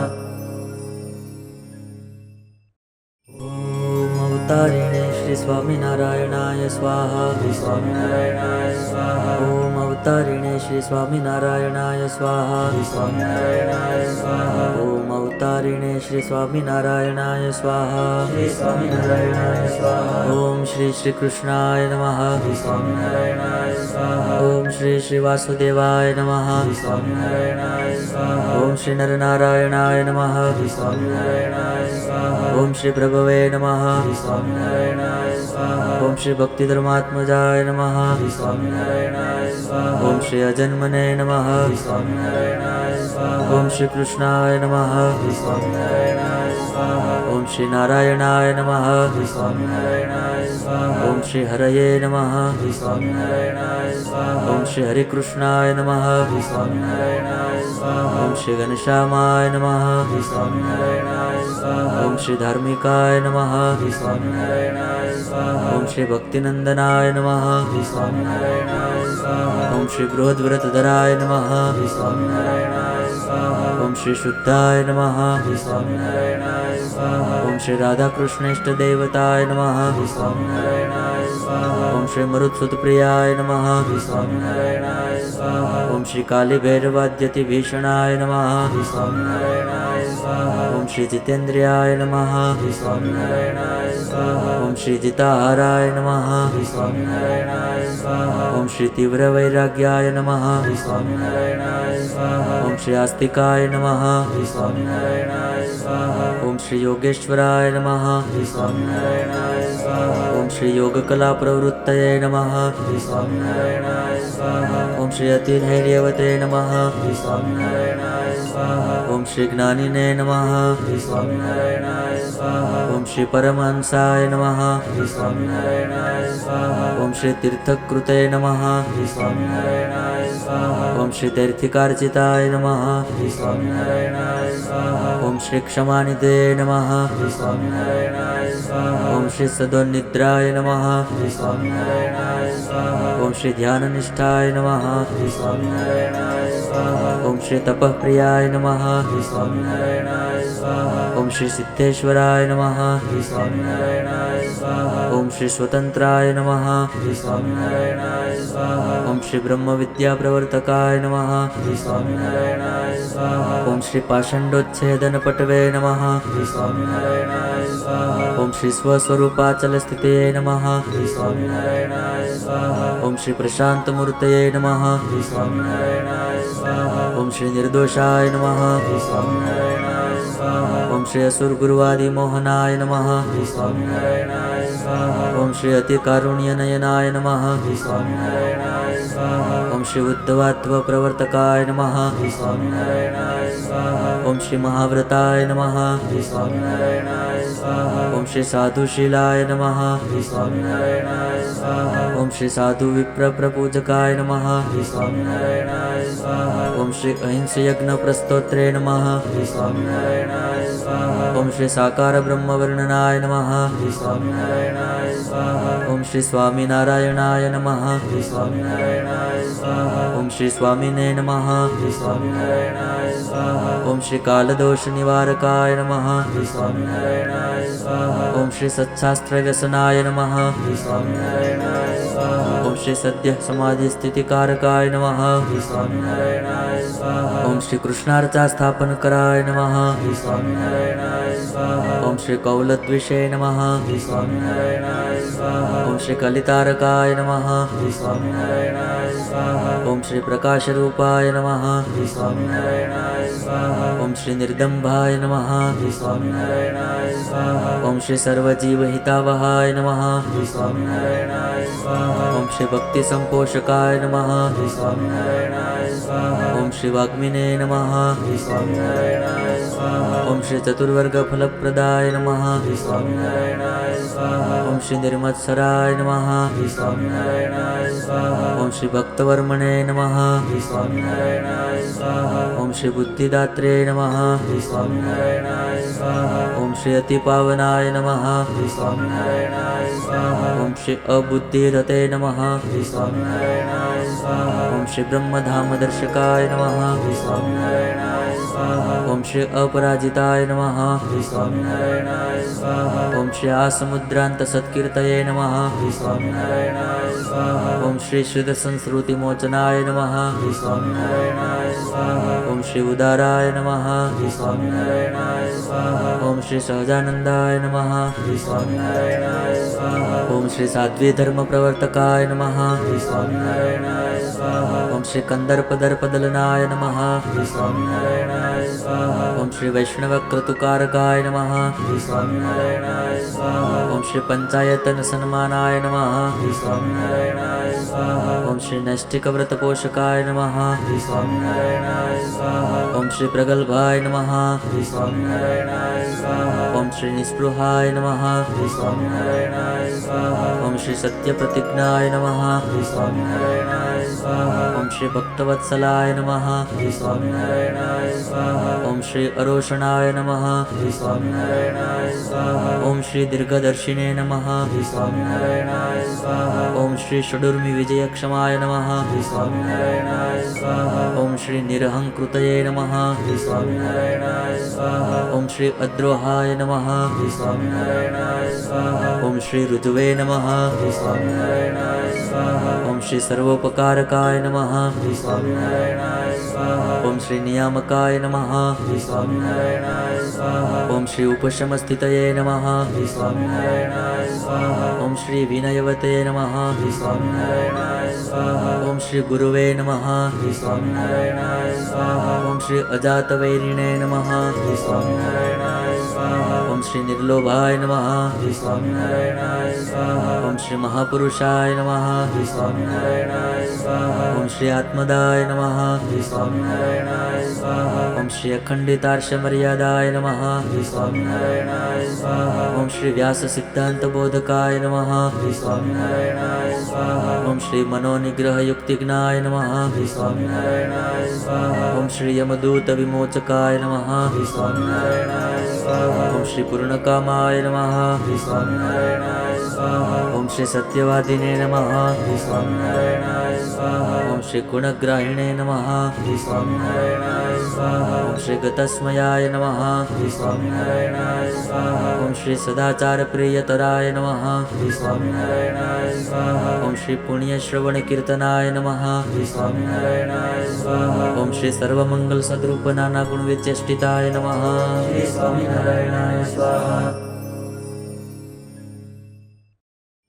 ओम अवतारिणे श्री स्वामीनारायणाय स्वाहा श्री स्वामीनारायणाय स्वाहा ओम अवतारिणे श्री स्वामीनारायणाय स्वाहा श्री स्वामीनारायणाय स्वाहा ओम अवतारिणे श्री स्वामीनारायणाय स्वाहा श्री स्वामीनारायणाय स्वाहा ओम श्री श्री कृष्णाय नमः श्री स्वामीनारायणाय स्वाहा ओम श्री श्री वासुदेवाय नमः श्री स्वामीनारायणाय स्वाहा ओम श्री नरनारायणाय नमः श्री स्वामीनारायणाय स्वाहा ओम श्री प्रभवे नमः श्री स्वामीनारायणाय स्वाहा ओम श्री भक्तिधर्मात्मजाय नमः श्री स्वामीनारायणाय स्वाहा ओम श्री अजन्मने नमः श्री स्वामीनारायणाय स्वाहा ओम श्री कृष्णाय नमः श्री स्वामीनारायणाय स्वाहा ओम श्री नारायणाय नमः श्री स्वामीनारायणाय स्वाहा ओम श्री हरये नमः श्री स्वामीनारायणाय स्वाहा ओम श्री हरिकृष्णाय नमः श्री स्वामीनारायणाय स्वाहा ओम श्री घनश्यामाय नमः श्री स्वामीनारायणाय स्वाहा ओम श्री धार्मिकाय नमः श्री स्वामीनारायणाय स्वाहा ओम श्री भक्तिनंदनाय नमः श्री स्वामीनारायणाय स्वाहा ओम श्री बृहद्व्रतधराय नमः श्री स्वामीनारायणाय स्वाहा ओम श्री शुद्धाय नमः श्री स्वामीनारायणाय स्वाहा ओम श्री राधाकृष्णेष्ट देवताय नमः श्री स्वामीनारायणाय स्वाहा ओम श्री मरुत्सुतप्रियाय नमः श्री स्वामीनारायणाय स्वाहा ओम श्री काली भैरवाद्यति भीषणाय नमः श्री स्वामीनारायणाय स्वाहा ओम श्री जितेन्द्रियाय नमः श्री स्वामीनारायणाय स्वाहा ओम श्री जिताहाराय नमः श्री स्वामीनारायणाय स्वाहा ओम श्री तीव्र वैराग्याय नमः श्री स्वामीनारायणाय स्वाहा ओम श्री आस्तिकाय नमः श्री स्वामीनारायणाय स्वाहा ओम श्री योगेश्वराय नमः श्री स्वामीनारायणाय स्वाहा ओम श्री योगकला प्रवृत्तये नमः श्री स्वामीनारायणाय स्वाहा ओम श्री अतिधैर्यवते नमः श्री स्वामीनारायणाय स्वाहा ओम श्री ज्ञानिने नमः श्री स्वामीनारायणाय स्वाहा ओम श्री परमहंसाय नमः श्री स्वामीनारायणाय स्वाहा ओम श्री तीर्थकृते नमः श्री स्वामीनारायणाय स्वाहा ओम श्री तीर्थिकार्चिताय नमः श्री स्वामीनारायणाय स्वाहा ओम श्री क्षमानिधे नमः श्री स्वामीनारायणाय स्वाहा ओम श्री सदोनिद्राय नमः श्री स्वामीनारायणाय स्वाहा ओम श्री ध्याननिष्ठाय नमः श्री स्वामीनारायणाय स्वाहा ओम श्री तपःप्रियाय नमः श्री स्वामीनारायणाय स्वाहा ओम श्री सिद्धेश्वराय नमः श्री स्वामीनारायणाय स्वाहा ओम श्री स्वतंत्राय नमः श्री स्वामीनारायणाय स्वाहा ओम श्री ब्रह्मविद्या प्रवर्तकाय नमः श्री स्वामीनारायणाय स्वाहा ओम श्री पाषण्डोच्छेदन पटवे नमः श्री स्वामीनारायणाय स्वाहा ओम श्री स्वस्वरूपाचल स्थितये नमः श्री स्वामीनारायणाय स्वाहा ओम श्री प्रशांत मूर्तये नमः श्री स्वामीनारायणाय स्वाहा ओम श्री निर्दोषाय नमः श्री स्वामीनारायणाय स्वाहा ओम श्री असुर गुरुवादि मोहनाय नमः श्री स्वामीनारायणाय स्वाहा ओम श्री अतिकारुण्य नयनाय नमः श्री स्वामीनारायणाय स्वाहा ओम श्री उद्धवात्व प्रवर्तकाय नमः श्री स्वामीनारायणाय स्वाहा ओम श्री महाव्रताय नमः श्री स्वामीनारायणाय स्वाहा ओम श्री साधुशीलाय नमः श्री स्वामीनारायणाय स्वाहा ओम श्री साधु विप्र प्रपूजकाय नमः श्री स्वामीनारायणाय स्वाहा ओम श्री अहिंस यज्ञ प्रस्तोत्रे नमः श्री स्वामीनारायणाय स्वाहा ओम श्री साकार ब्रह्मवर्णनाय नमः श्री स्वामीनारायणाय स्वाहा ओम श्री स्वामीनारायणाय नमः श्री स्वामीनारायणाय स्वाहा ओम श्री स्वामिने नमः श्री स्वामीनारायणाय स्वाहा ओम श्री कालदोष निवारकाय नमः श्री स्वामीनारायणाय स्वाहा ओम श्री सत्शास्त्र व्यसनाय नमः श्री स्वामीनारायणाय स्वाहा ओम श्री सद्य समाधि स्थितिकारकाय नमः श्री स्वामीनारायणाय स्वाहा ओम श्री कृष्णार्चा स्थापन कराय नमः श्री स्वामीनारायणाय स्वाहा ओम श्री कौलद्विषे नमः श्री स्वामीनारायणाय स्वाहा ओम श्री कलितारकाय नमः श्री स्वामीनारायणाय स्वाहा ओम श्री प्रकाशरूपाय नमः श्री स्वामीनारायणाय स्वाहा ओम श्री निर्दम्भाय नमः श्री स्वामीनारायणाय स्वाहा ओम श्री सर्वजीवहितावहाय नमः श्री स्वामीनारायणाय स्वाहा ओम श्री भक्ति संपोषकाय नमः श्री स्वामीनारायणाय स्वाहा ओम श्री वाग्मिने नमः श्री स्वामीनारायणाय स्वाहा ओम श्री चतुर्वर्ग फलप्रदाय नमः श्री स्वामीनारायणाय स्वाहा ओम श्री निर्मत्सराय नमः श्री स्वामीनारायणाय स्वाहा ओम श्री भक्तवर्मणे नमः श्री स्वामीनारायणाय स्वाहा ओम श्री बुद्धिदात्रे नमः श्री स्वामीनारायणाय स्वाहा ओम श्री अतिपावनाय नमः श्री स्वामीनारायणाय स्वाहा ओम श्री अबुद्धिरते नमः श्री स्वामीनारायणाय स्वाहा ओम श्री ब्रह्मधामदर्शकाय नमः श्री स्वामीनारायणाय स्वाहा ओम श्री अपराजिताय नमः श्री स्वामीनारायणाय स्वाहा ओम श्री आसमुद्रांत सत्कीर्तये नमः श्री स्वामीनारायणाय स्वाहा ओम श्री शुद्ध संस्कृति मोचनाय नमः श्री स्वामीनारायणाय स्वाहा ओम श्री उदाराय नमः श्री स्वामीनारायणाय स्वाहा ओम श्री सहजानंदाय नमः श्री स्वामीनारायणाय स्वाहा ओम श्री साध्वी धर्म प्रवर्तकाय नमः श्री स्वामीनारायणाय स्वाहा ओम श्री कंदर्प दर्पदलनाय नमः श्री स्वामीनारायणाय स्वाहा ओम श्री वैष्णव क्रतुकारकाय नमः श्री स्वामीनारायणाय स्वाहा ओम श्री पंचायतन सन्मानाय नमः श्री स्वामीनारायणाय स्वाहा ओम श्री नैष्टिक व्रत पोषकाय नमः श्री स्वामीनारायणाय स्वाहा ओम श्री प्रगल्भाय नमः श्री स्वामीनारायणाय स्वाहा ओम श्री निस्पृहाय नमः श्री स्वामीनारायणाय स्वाहा ओम श्री सत्यप्रतिज्ञाय नमः श्री स्वामीनारायणाय स्वाहा ओम श्री भक्तवत्सलाय नमः श्री स्वामीनारायणाय स्वाहा ओम श्री अरोषणाय नमः श्री स्वामीनारायणाय स्वाहा ओम श्री दीर्घदर्शिने नमः श्री स्वामीनारायणाय स्वाहा ओम श्री षडूर्मि विजयक्षमाय नमः श्री स्वामीनारायणाय स्वाहा ओम श्री निरहंकृतये नमः श्री स्वामीनारायणाय स्वाहा ओम श्री अद्रोहाय नमः श्री स्वामीनारायणाय स्वाहा ओम श्री ऋतुवे नमः श्री स्वामीनारायणाय स्वाहा ओम श्री सर्वोपकारकाय नमः श्री स्वामीनारायणाय स्वाहा ओम श्री नियामकाय नमः श्री स्वामीनारायणाय स्वाहा ओम श्री उपशमस्थितये नमः श्री स्वामीनारायणाय स्वाहा ओम श्री विनयवते नमः श्री स्वामीनारायणाय स्वाहा ओम श्री गुरुवे नमः श्री स्वामीनारायणाय स्वाहा ओम श्री अजातवैरिणे नमः श्री स्वामीनारायणाय स्वाहा ओम श्री निर्लोभाय नमः श्री स्वामीनारायणाय स्वाहा ओम श्री महापुरुषाय नमः श्री स्वामीनारायणाय स्वाहा ओम श्री आत्मदाय नमः श्री स्वामीनारायणाय स्वाहा ओम श्री अखंडितार्षमर्यादाय नमः श्री स्वामीनारायणाय स्वाहा ओम श्री व्यास सिद्धांत बोधकाय नमः श्री स्वामीनारायणाय स्वाहा ओम श्री मनोनिग्रह युक्तिज्ञाय नमः श्री स्वामीनारायणाय स्वाहा ओम श्री यमदूत विमोचकाय नमः श्री स्वामीनारायणाय स्वाहा ओम श्री पूर्णकामाय नमः श्री स्वामीनारायणाय स्वाहा ओम श्री सत्यवादिने नमः श्री स्वामीनारायणाय स्वाहा ओम श्री गुणग्राहिणे नमः श्री स्वामीनारायणाय स्वाहा ओम श्री गतस्मयाय नमः श्री स्वामीनारायणाय स्वाहा ओम श्री सदाचार प्रियतराय नमः श्री स्वामीनारायणाय स्वाहा ओम श्री पुण्यश्रवण कीर्तनाय नमः श्री स्वामीनारायणाय स्वाहा ओम श्री सर्वमंगल सद्रूप नाना गुण विचेष्टिताय नमः श्री स्वामीनारायणाय स्वाहा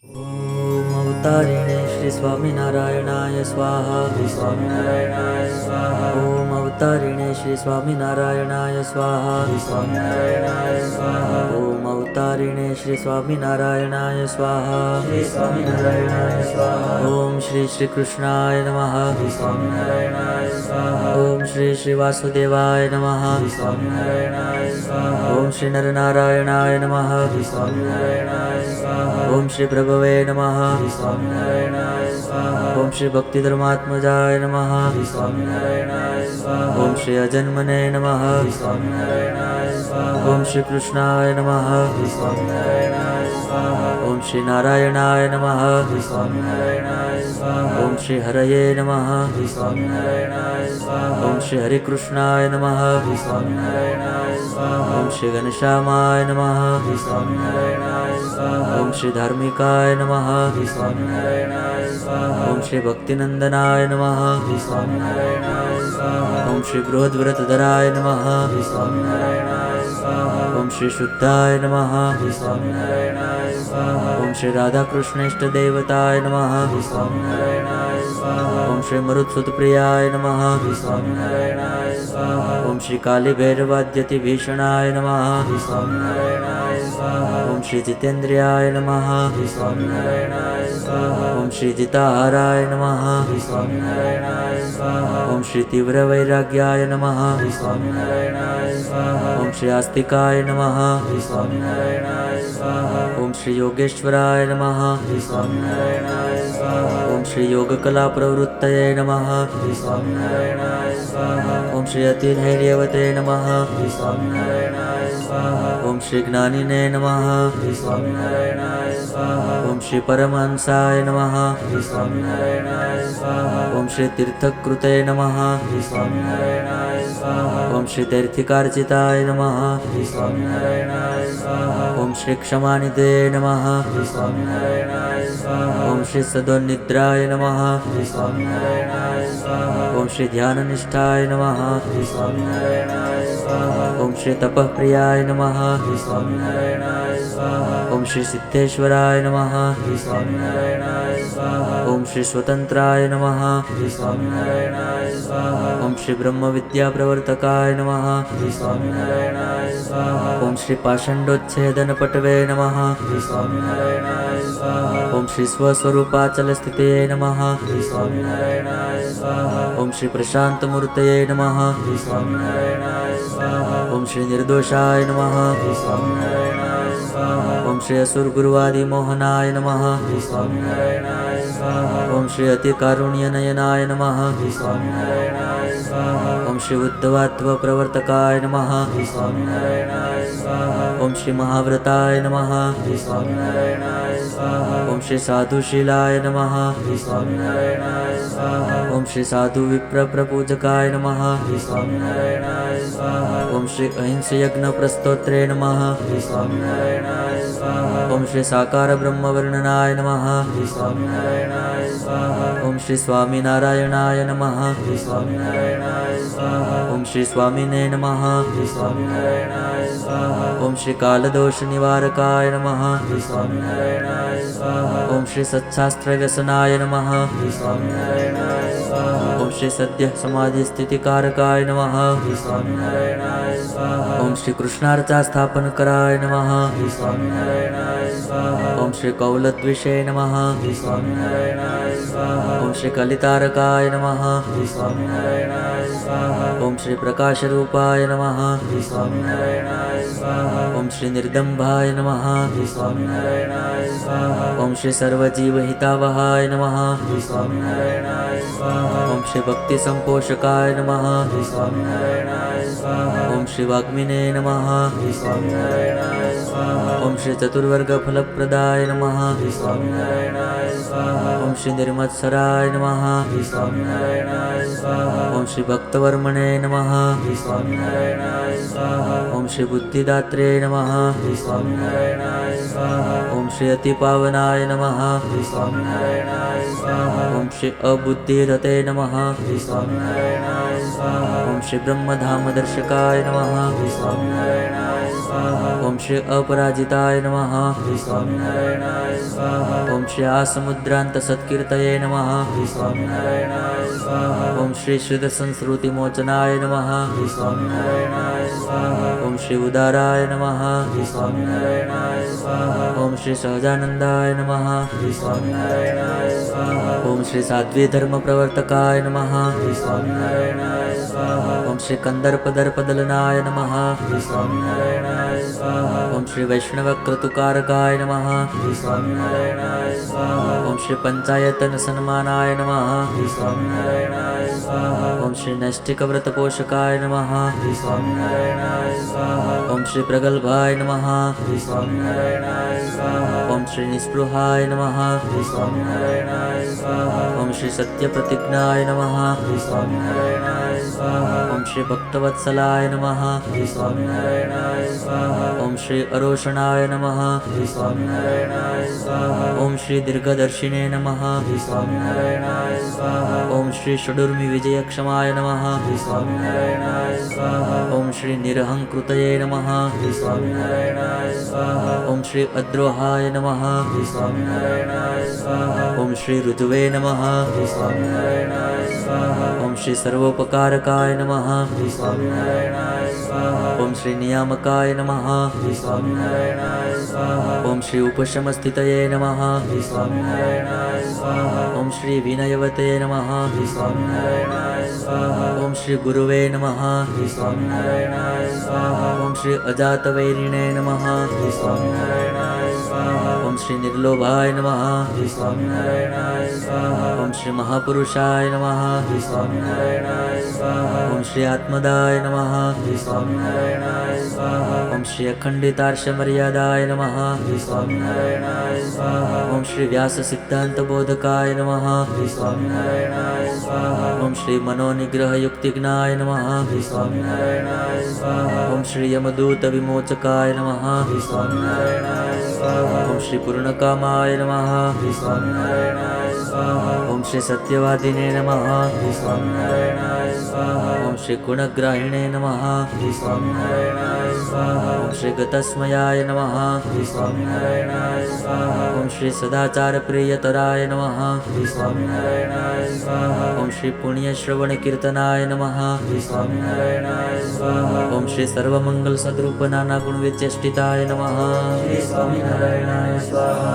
ओम अवतारिणे श्री स्वामीनारायणाय स्वाहा श्री स्वामीनारायणाय स्वाहा ओम अवतारिणे श्री स्वामीनारायणाय स्वाहा श्री स्वामीनारायणाय स्वाहा ओम अवतारिणे श्री स्वामीनारायणाय स्वाहा श्री स्वामीनारायणाय स्वाहा ओम श्री श्री कृष्णाय नमः श्री स्वामीनारायणाय स्वाहा ओम श्री श्री वासुदेवाय नमः श्री स्वामीनारायणाय स्वाहा ओम श्री नरनारायणाय नमः श्री स्वामीनारायणाय स्वाहा ओम श्री प्रभवे नमः श्री स्वामीनारायणाय स्वाहा ओम श्री भक्तिधर्मात्मजाय नमः श्री स्वामीनारायणाय स्वाहा ओम श्री अजन्मने नमः श्री स्वामीनारायणाय स्वाहा स्वाहा ओम श्री कृष्णाय नमः श्री स्वामीनारायणाय स्वाहा ओम श्री नारायणाय नमः श्री स्वामीनारायणाय स्वाहा ओम श्री हरये नमः श्री स्वामीनारायणाय स्वाहा ओम श्री हरे कृष्णाय नमः श्री स्वामीनारायणाय स्वाहा ओम श्री घनश्यामाय नमः श्री स्वामीनारायणाय स्वाहा ओम श्री धार्मिकाय नमः श्री स्वामीनारायणाय स्वाहा ओम श्री भक्तिनंदनाय नमः श्री स्वामीनारायणाय स्वाहा ओम श्री बृहद्व्रतधराय नमः श्री स्वामीनारायणाय स्वाहा ओम श्री शुद्धाय नमः श्री स्वामीनारायणाय स्वाहा ओम श्री राधाकृष्णेष्ट देवताय नमः श्री स्वामीनारायणाय स्वाहा ओम श्री मरुत्सुतप्रियाय नमः श्री स्वामीनारायणाय स्वाहा ओम श्री कालीभैरवाद्यति भीषणाय नमः श्री स्वामीनारायणाय स्वाहा ओम श्री जितेन्द्रियाय नमः श्री स्वामीनारायणाय स्वाहा ओम श्री जिताहाराय नमः श्री स्वामीनारायणाय स्वाहा ओम श्री तीव्रवैराग्याय नमः श्री स्वामीनारायणाय स्वाहा ओम श्री आस्तिकाय नमः श्री स्वामीनारायणाय स्वाहा ओम श्री योगेश्वराय नमः श्री स्वामीनारायणाय स्वाहा ओम श्री योगकला प्रवृत्तये नमः श्री स्वामीनारायणाय स्वाहा ओम श्री अतिधैर्यवते नमः श्री स्वामीनारायणाय स्वाहा ओम श्री ज्ञानिने नमः श्री स्वामीनारायणाय स्वाहा ओम श्री परमहंसाय नमः श्री स्वामीनारायणाय स्वाहा ओम श्री तीर्थकृते नमः श्री स्वामीनारायणाय स्वाहा ओम श्री तीर्थिकार्चिताय नमः श्री स्वामीनारायणाय स्वाहा ओम श्री क्षमानिधे नमः श्री स्वामीनारायणाय स्वाहा ओम श्री सद्वनिद्राय नमः श्री स्वामीनारायणाय स्वाहा ओम श्री ध्याननिष्ठाय नमः श्री स्वामीनारायणाय स्वाहा ओम श्री तपःप्रियाय नमः श्री स्वामीनारायणाय स्वाहा ओम श्री सिद्धेश्वराय नमः श्री स्वामीनारायणाय स्वाहा ओम श्री स्वतंत्राय नमः श्री स्वामीनारायणाय स्वाहा ओम श्री ब्रह्मविद्याप्रवर्तकाय नमः श्री स्वामीनारायणाय स्वाहा ओम श्री पाषण्डोच्छेदनपटवे नमः श्री स्वामीनारायणाय स्वाहा ओम श्री स्वस्वरूपाचलस्थिते नमः श्री स्वामीनारायणाय स्वाहा ओम श्री प्रशान्तमूर्तये नमः श्री स्वामीनारायणाय स्वाहा ओम श्री निर्दोषाय नमः श्री स्वामीनारायणाय स्वाहा ओम श्री असुरगुरुवादिमोहनाय नमः श्री स्वामीनारायणाय स्वाहा ओम श्री अतिकारुण्यनयनाय नमः श्री स्वामीनारायणाय स्वाहा ओम श्री उद्धवात्वप्रवर्तकाय नमः श्री स्वामीनारायणाय स्वाहा ओम श्री महाव्रताय नमः श्री स्वामीनारायणाय स्वाहा ओम श्री साधुशीलाय नमः श्री स्वामीनारायणाय स्वाहा ओम श्री साधु विप्रप्रपूजकाय नमः श्री स्वामीनारायणाय स्वाहा ओम श्री अहिंसयज्ञप्रस्तोत्रे नमः श्री स्वामीनारायणाय स्वाहा ओम श्री साकार ब्रह्मवर्णनाय नमः श्री स्वामीनारायणाय स्वाहा ओम श्री स्वामीनारायणाय नमः श्री स्वामीनारायणाय स्वाहा ओम श्री स्वामिने नमः श्री स्वामीनारायणाय स्वाहा ओम श्री कालदोष निवारकाय नमः श्री स्वामीनारायणाय स्वाहा ओम श्री सत्शास्त्रव्यसनाय नमः श्री स्वामीनारायणाय स्वाहा ओम श्री सद्यः समाधिस्थितिकारकाय नमः श्री स्वामीनारायणाय स्वाहा ओम श्री कृष्णार्चास्थापनकराय नमः श्री स्वामीनारायणाय स्वाहा ओम श्री कौलद्विषे नमः श्री स्वामीनारायणाय स्वाहा ओम श्री कलितारकाय नमः श्री स्वामीनारायणाय स्वाहा ओम श्री प्रकाशरूपाय नमः श्री स्वामीनारायणाय स्वाहा ओम श्री निर्दम्भाय नमः श्री स्वामीनारायणाय स्वाहा ओम श्री सर्वजीवहितावहाय नमः श्री स्वामीनारायणाय स्वाहा ओम श्री भक्तिसंपोषकाय नमः श्री स्वामीनारायणाय स्वाहा ओम श्री वाग्मिने नमः श्री स्वामीनारायणाय स्वाहा ओम श्री चतुर्वर्गफलप्रदाय नमः श्री स्वामीनारायणाय स्वाहा ओम श्री निर्मत्सराय नमः श्री स्वामीनारायणाय स्वाहा ओम श्री भक्तवर्मणे नमः श्री स्वामीनारायणाय स्वाहा ओम श्री बुद्धिदात्रे नमः श्री स्वामीनारायणाय स्वाहा ओम श्री अतिपावनाय नमः श्री स्वामीनारायणाय स्वाहा ओम श्री अबुद्धिरते नमः श्री स्वामीनारायणाय स्वाहा ओम श्री ब्रह्मधामदर्शकाय नमः श्री स्वामीनारायणाय स्वाहा ओम श्री अपराजिताय नमः श्री स्वामीनारायणाय स्वाहा ओम श्री आसमुद्रान्तसत्कीर्तये नमः श्री स्वामीनारायणाय स्वाहा ओम श्री श्रुतसंस्कृतिमोचनाय नमः श्री स्वामीनारायणाय स्वाहा ओम श्री उदाराय नमः श्री स्वामीनारायणाय स्वाहा ओम श्री सहजानंदाय नमः श्री स्वामीनारायणाय स्वाहा ओम श्री साध्वी धर्मप्रवर्तकाय नमः श्री स्वामीनारायणाय स्वाहा ओम श्री कंदर्पदर्पदलनाय नमः श्री स्वामीनारायणाय स्वामीनारायणाय स्वाहा ओम श्री वैष्णवक्रतुकारकाय नमः श्री स्वामीनारायणाय स्वाहा ओम श्री पंचायतन सन्मानाय नमः श्री स्वामीनारायणाय स्वाहा ओम श्री नैष्ठिकव्रत पोषकाय नमः श्री स्वामीनारायणाय स्वाहा ओम श्री प्रगल्भाय नमः श्री स्वामीनारायणाय स्वाहा ओम श्री निस्पृहाय नमः श्री स्वामीनारायणाय स्वाहा ओम श्री सत्यप्रतिज्ञाय नमः श्री स्वामीनारायणाय स्वाहा ओम श्री भक्तवत्सलाय नमः श्री स्वामीनारायणाय स्वाहा ओम श्री अरोषणाय नमः श्री स्वामीनारायणाय स्वाहा ओम श्री दीर्घदर्शिने नमः श्री स्वामीनारायणाय स्वाहा ओम श्री षडूर्मि विजयक्षमाय नमः श्री स्वामीनारायणाय स्वाहा ओम श्री निरहंकृतये नमः श्री स्वामीनारायणाय स्वाहा ओम श्री अद्रोहाय नमः श्री स्वामीनारायणाय स्वाहा ओम श्री ऋतुवे नमः श्री स्वामीनारायणाय स्वाहा ओम श्री सर्वोपकारकाय नमः श्री स्वामीनारायणाय स्वाहा ओम श्री नियामकाय नमः श्री स्वामीनारायणाय स्वाहा ओम श्री उपशमस्थितये नमः श्री स्वामीनारायणाय स्वाहा ओम श्री विनयवते नमः श्री स्वामीनारायणाय स्वाहा ओम श्री गुरुवे नमः श्री स्वामीनारायणाय स्वाहा ओम श्री अजातवैरिणे नमः श्री स्वामीनारायणाय स्वाहा ओम श्री निर्लोभाय नमः श्री स्वामीनारायणाय स्वाहा ओम श्री महापुरुषाय नमः श्री स्वामीनारायणाय स्वाहा ओम श्री आत्मदाय नमः श्री स्वामीनारायणाय स्वाहा ओम श्री अखंडितार्षमर्यादाय नमः श्री स्वामीनारायणाय स्वाहा ओम श्री व्यास सिद्धांत बोधकाय नमः श्री स्वामीनारायणाय स्वाहा ओम श्री मनोनिग्रह युक्तिज्ञाय नमः श्री स्वामीनारायणाय स्वाहा ओम श्री यमदूत विमोचकाय नमः श्री स्वामीनारायणाय स्वाहा ओम श्री पूर्णकामाय नमः श्री स्वामीनारायणाय स्वाहा ओम श्री सत्यवादिने नमः श्री स्वामीनारायणाय स्वाहा ओम श्री गुणग्राहिणे नमः श्री स्वामीनारायणाय स्वाहा ओम श्री गतस्मयाय नमः श्री स्वामीनारायणाय स्वाहा ओम श्री सदाचार प्रियतराय नमः श्री स्वामीनारायणाय स्वाहा ओम श्री पुण्यश्रवण कीर्तनाय नमः श्री स्वामीनारायणाय स्वाहा ओम श्री सर्वमंगल सद्रूप नाना गुण विचेष्टिताय नमः श्री स्वामीनारायणाय स्वाहा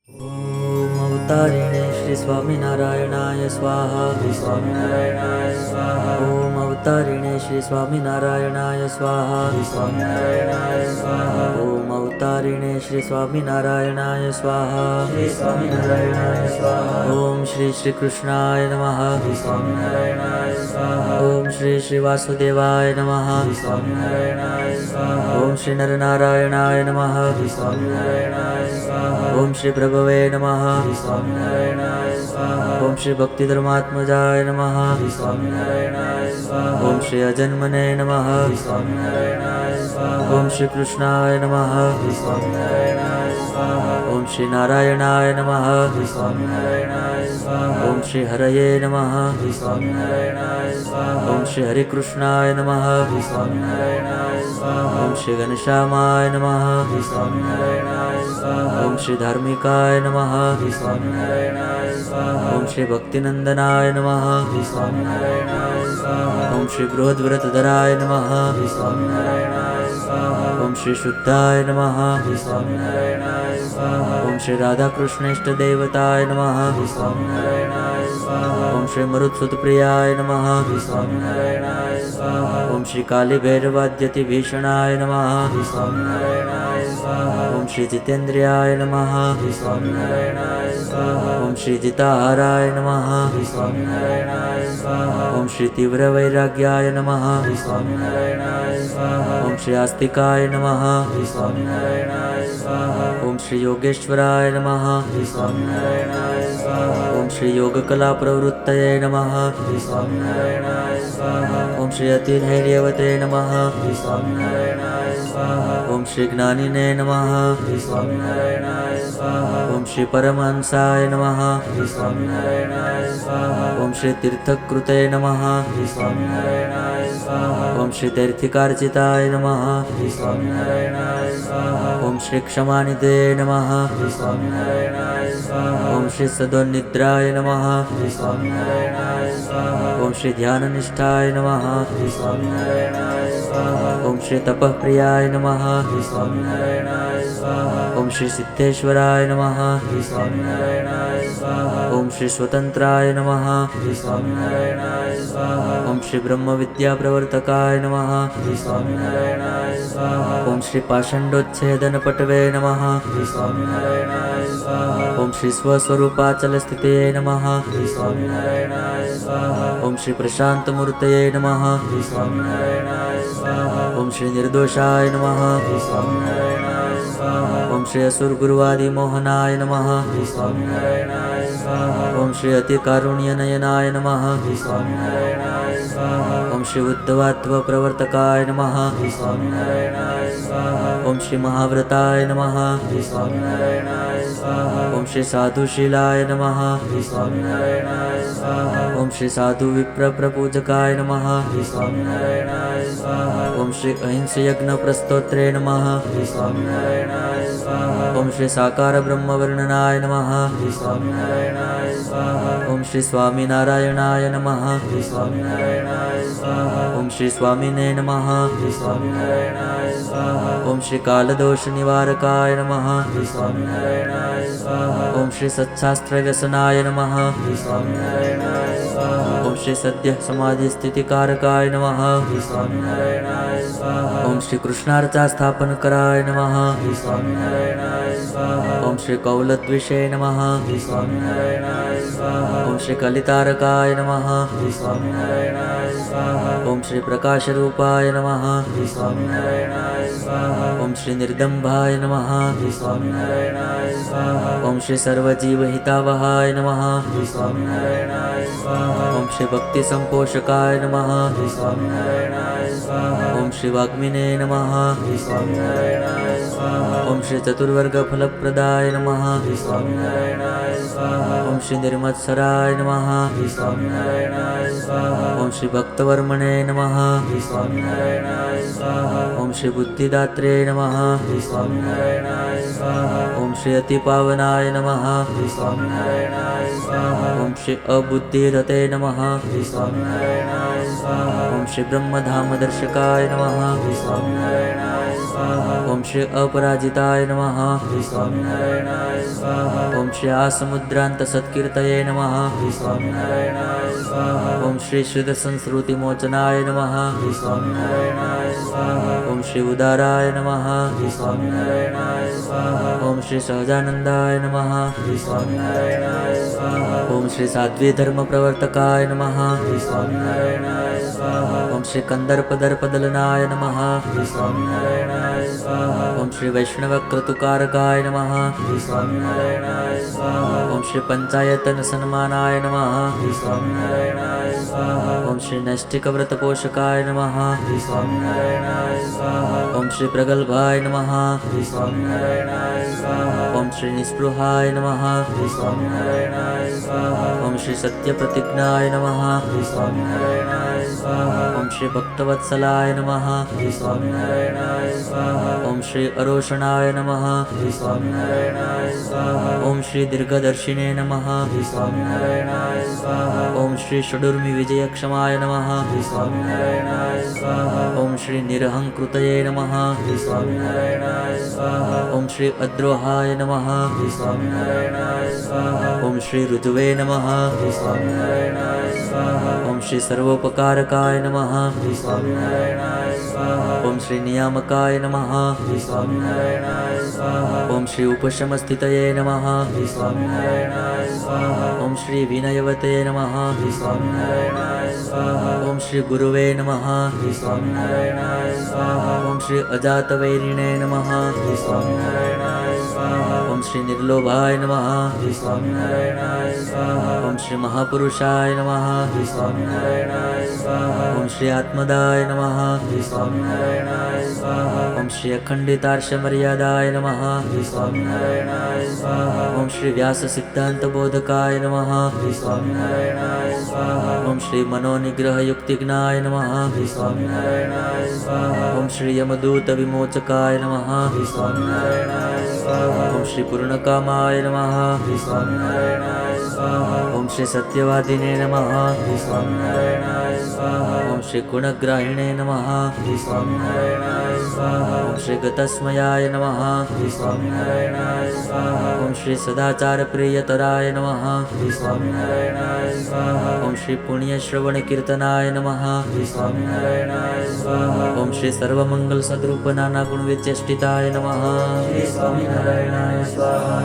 ओम अवतारिणे श्री स्वामीनारायणाय स्वाहा श्री स्वामीनारायणाय स्वाहा ओम अवतारिणे श्री स्वामीनारायणाय स्वाहा श्री स्वामीनारायणाय स्वाहा ओम अवतारिणे श्री स्वामीनारायणाय स्वाहा श्री स्वामीनारायणाय स्वाहा ओम श्री श्री कृष्णाय नमः श्री स्वामीनारायणाय स्वाहा ओम श्री श्री वासुदेवाय नमः श्री स्वामीनारायणाय स्वाहा ओम श्री नरनारायणाय नमः श्री स्वामीनारायणाय स्वाहा ओम श्री प्रभवे नमः श्री स्वामीनारायणाय स्वाहा ओम श्री भक्तिधर्मात्मजाय नमः श्री स्वामीनारायणाय स्वाहा ओम श्री अजन्मने नमः श्री स्वामीनारायणाय स्वाहा ओम श्री कृष्णाय नमः श्री स्वामीनारायणाय स्वाहा ओम श्री नारायणाय नमः श्री स्वामीनारायणाय स्वाहा ओम श्री हरये नमः श्री स्वामीनारायणाय स्वाहा ओम श्री हरिकृष्णाय नमः श्री स्वामीनारायणाय स्वाहा ओम श्री घनश्यामाय नमः श्री स्वामीनारायणाय स्वाहा ओम श्री धार्मिकाय नमः श्री स्वामीनारायणाय स्वाहा ओम श्री भक्तिनंदनाय नमः श्री स्वामीनारायणाय स्वाहा ओम श्री बृहद्व्रतधराय नमः श्री स्वामीनारायणाय स्वाहा ओम श्री शुद्धाय नमः श्री स्वामीनारायणाय स्वाहा ओम श्री राधाकृष्णेष्टदेवताय नमः श्री स्वामीनारायणाय स्वाहा ओम श्री मरुत्सुतप्रियाय नमः श्री स्वामीनारायणाय स्वाहा ओम श्री कालीभैरवाद्यतिभीषणाय नमः श्री स्वामीनारायणाय स्वाहा ओम श्री जितेन्द्रियाय नमः श्री स्वामीनारायणाय स्वाहा ओम श्री जिताहाराय नमः श्री स्वामीनारायणाय स्वाहा ओम श्री तीव्रवैराग्याय नमः श्री स्वामीनारायणाय स्वाहा ओम श्री आस्तिकाय नमः श्री स्वामीनारायणाय स्वाहा ओम श्री योगेश्वराय नमः श्री स्वामीनारायणाय स्वाहा ओम श्री योगकला प्रवृत्तये नमः श्री स्वामीनारायणाय स्वाहा ओम श्री अतिधैर्यवते नमः श्री स्वामीनारायणाय स्वाहा ओम श्री ज्ञानिने नमः श्री स्वामीनारायणाय स्वाहा ओम श्री परमहंसाय नमः श्री स्वामीनारायणाय स्वाहा ओम श्री तीर्थकृते नमः श्री स्वामीनारायणाय स्वाहा ओम श्री तीर्थिकार्चिताय नमः श्री स्वामीनारायणाय स्वाहा ओम श्री क्षमानिधे नमः श्री स्वामीनारायणाय स्वाहा ओम श्री सदोन्निद्राय नमः श्री श्री स्वामीनारायणाय स्वाहा ओम श्री ध्याननिष्ठाय नमः श्री स्वामीनारायणाय स्वाहा ओम श्री तपःप्रियाय नमः श्री स्वामीनारायणाय स्वाहा ओम श्री सिद्धेश्वराय नमः श्री स्वामीनारायणाय स्वाहा ओम श्री स्वतंत्राय नमः श्री स्वामीनारायणाय स्वाहा ओम श्री ब्रह्म विद्या प्रवर्तकाय नमः श्री स्वामीनारायणाय स्वाहा ओम श्री पाषंडोच्छेदन पटवे नमः श्री स्वामीनारायणाय स्वाहा ओम श्री स्वस्वरूपाचल स्थितये नमः श्री स्वामीनारायणाय स्वाहा ओम श्री प्रशांत मूर्तये नमः श्री स्वामीनारायणाय स्वाहा ओम श्री निर्दोषाय नमः श्री स्वामीनारायणाय स्वाहा ओम श्री असुर गुरुवादी मोहनाय नमः श्री स्वामीनारायणाय स्वाहा ओम श्री अतिकारुण्य नयनाय नमः श्री स्वामीनारायणाय स्वाहा ओम श्री उद्धवात्व प्रवर्तकाय नमः श्री स्वामीनारायणाय स्वाहा ओम श्री महाव्रताय नमः श्री स्वामीनारायणाय स्वाहा ओम श्री साधुशीलाय नमः श्री स्वामीनारायणाय स्वाहा ओम श्री साधु विप्र प्रपूजकाय नमः श्री स्वामीनारायणाय स्वाहा ओम श्री अहिंस यज्ञ प्रस्तोत्रे नमः श्री स्वामीनारायणाय स्वाहा ओम श्री साकार ब्रह्म वर्णनाय नमः श्री स्वामीनारायणाय स्वाहा ओम श्री स्वामीनारायणाय नमः श्री स्वामीनारायणाय स्वाहा ओम श्री स्वामिने नमः श्री स्वामीनारायणाय स्वाहा ओम श्री कालदोष निवारकाय नमः श्री स्वामीनारायणाय स्वाहा ओम श्री सत्शास्त्र व्यसनाय नमः श्री स्वामीनारायणाय स्वाहा ओम श्री सद्य समाधि स्थितिकारकाय नमः श्री स्वामीनारायणाय स्वाहा ओम श्री कृष्णार्चा स्थापन कराय नमः श्री स्वामीनारायणाय स्वाहा ओम श्री कौलद्विषे नमः श्री स्वामीनारायणाय स्वाहा ओम श्री कलितारकाय नमः श्री स्वामीनारायणाय स्वाहा ओम श्री प्रकाशरूपाय नमः श्री स्वामीनारायणाय स्वाहा ओम श्री निर्दम्भाय नमः श्री स्वामीनारायणाय स्वाहा ओम श्री सर्वजीवहितावहाय नमः श्री स्वामीनारायणाय स्वाहा ओम श्री भक्ति संपोषकाय नमः श्री स्वामीनारायणाय स्वाहा ओम श्री वाग्मिने नमः श्री स्वामीनारायणाय स्वाहा ओम श्री चतुर्वर्ग फलप्रदाय नमः श्री स्वामीनारायणाय स्वाहा ओम श्री निर्मत्सराय नमः श्री स्वामीनारायणाय स्वाहा ओम श्री भक्तवर्मणे नमः श्री स्वामीनारायणाय स्वाहा ओम श्री बुद्धिदात्रे नमः श्री स्वामीनारायणाय स्वाहा ओम श्री अतिपावनाय नमः श्री स्वामीनारायणाय स्वाहा ओम श्री अबुद्धिरते नमः श्री स्वामीनारायणाय स्वाहा ओम श्री ब्रह्मधामदर्शकाय नमः श्री स्वामीनारायणाय स्वाहा ओम श्री अपराजिताय नमः श्री स्वामीनारायणाय स्वाहा ओम श्री आसमुद्रांत सत्कीर्तये नमः श्री स्वामीनारायणाय स्वाहा ओम श्री शुद्ध संस्कृति मोचनाय नमः श्री स्वामीनारायणाय स्वाहा ओम श्री उदाराय नमः श्री स्वामीनारायणाय स्वाहा ओम श्री सहजानंदाय नमः श्री स्वामीनारायणाय स्वाहा ओम श्री साध्वी धर्म प्रवर्तकाय नमः श्री स्वामीनारायणाय स्वाहा ओम श्री कंदर्पदर्पदलनाय नमः श्री स्वामीनारायणाय स्वाहा ओम श्री वैष्णव क्रतुकारकाय नमः श्री स्वामीनारायणाय स्वाहा ओम श्री पंचायतन सन्मानाय नमः श्री स्वामीनारायणाय स्वाहा ओम श्री नैष्टिक व्रत पोषकाय नमः श्री स्वामीनारायणाय स्वाहा ओम श्री प्रगल्भाय नमः श्री स्वामीनारायणाय स्वाहा ओम श्री निस्पृहाय नमः श्री स्वामीनारायणाय स्वाहा ओम श्री सत्यप्रतिज्ञाय नमः श्री स्वामीनारायणाय स्वाहा ओम श्री भक्तवत्सलाय नमः श्री स्वामीनारायणाय स्वाहा ओम श्री अरोषणाय नमः श्री स्वामीनारायणाय स्वाहा ओम श्री दीर्घदर्शिने नमः श्री स्वामीनारायणाय स्वाहा ओम श्री षडूर्मि विजयक्षमाय नमः श्री स्वामीनारायणाय स्वाहा ओम श्री निरहंकृतये नमः श्री स्वामीनारायणाय स्वाहा ओम श्री अद्रोहाय नमः श्री स्वामीनारायणाय स्वाहा ओम श्री ऋतुवे नमः श्री स्वामीनारायणाय स्वाहा ओम श्री सर्वोपकारकाय नमः श्री स्वामीनारायणाय स्वाहा ओम श्री नियामकाय नमः श्री स्वामीनारायणाय स्वाहा ओम श्री उपशमस्थितये नमः श्री स्वामीनारायणाय स्वाहा ओम श्री विनयवते नमः श्री स्वामीनारायणाय स्वाहा ओम श्री गुरुवे नमः श्री स्वामीनारायणाय स्वाहा ओम श्री अजातवैरिणे नमः श्री स्वामीनारायणाय स्वाहा ओम श्री निर्लोभाय नमः श्री स्वामीनारायणाय स्वाहा ओम श्री महापुरुषाय नमः श्री स्वामीनारायणाय स्वाहा ओम श्री आत्मदाय नमः श्री स्वामीनारायणाय स्वाहा ओम श्री अखंडितार्षमर्यादाय नमः श्री स्वामीनारायणाय स्वाहा ओम श्री व्यास सिद्धांत बोधकाय नमः श्री स्वामीनारायणाय स्वाहा ओम श्री मनोनिग्रह युक्तिज्ञाय नमः श्री स्वामीनारायणाय स्वाहा ओम श्री यमदूत विमोचकाय नमः श्री स्वामीनारायणाय स्वाहा स्वाहा ओम श्री पूर्णकामाय नमः श्री स्वामीनारायणाय स्वाहा ओम श्री सत्यवादिने नमः श्री स्वामीनारायणाय स्वाहा ओम श्री गुणग्राहिणे नमः श्री स्वामीनारायणाय स्वाहा ओम श्री गतस्मयाय नमः श्री स्वामीनारायणाय स्वाहा ओम श्री सदाचार प्रियतराय नमः श्री स्वामीनारायणाय स्वाहा ओम श्री पुण्यश्रवण कीर्तनाय नमः श्री स्वामीनारायणाय स्वाहा ओम श्री सर्वमंगल सद्रूप नाना गुण विचेष्टिताय नमः श्री स्वामीनारायणाय स्वाहा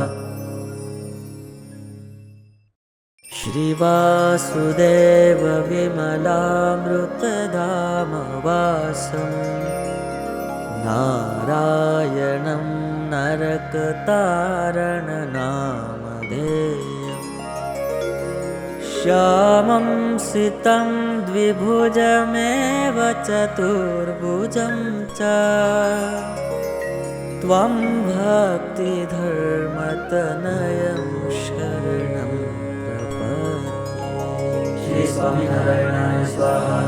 श्री वासुदेव विमलामृतधामवासं नारायणं नरकतारणनामधेयम् श्यामं सितं द्विभुजमेव चतुर्भुजं च त्वं भक्तिधर्मतनयं शरणं प्रपद्ये श्री स्वामीनारायणाय स्वाहा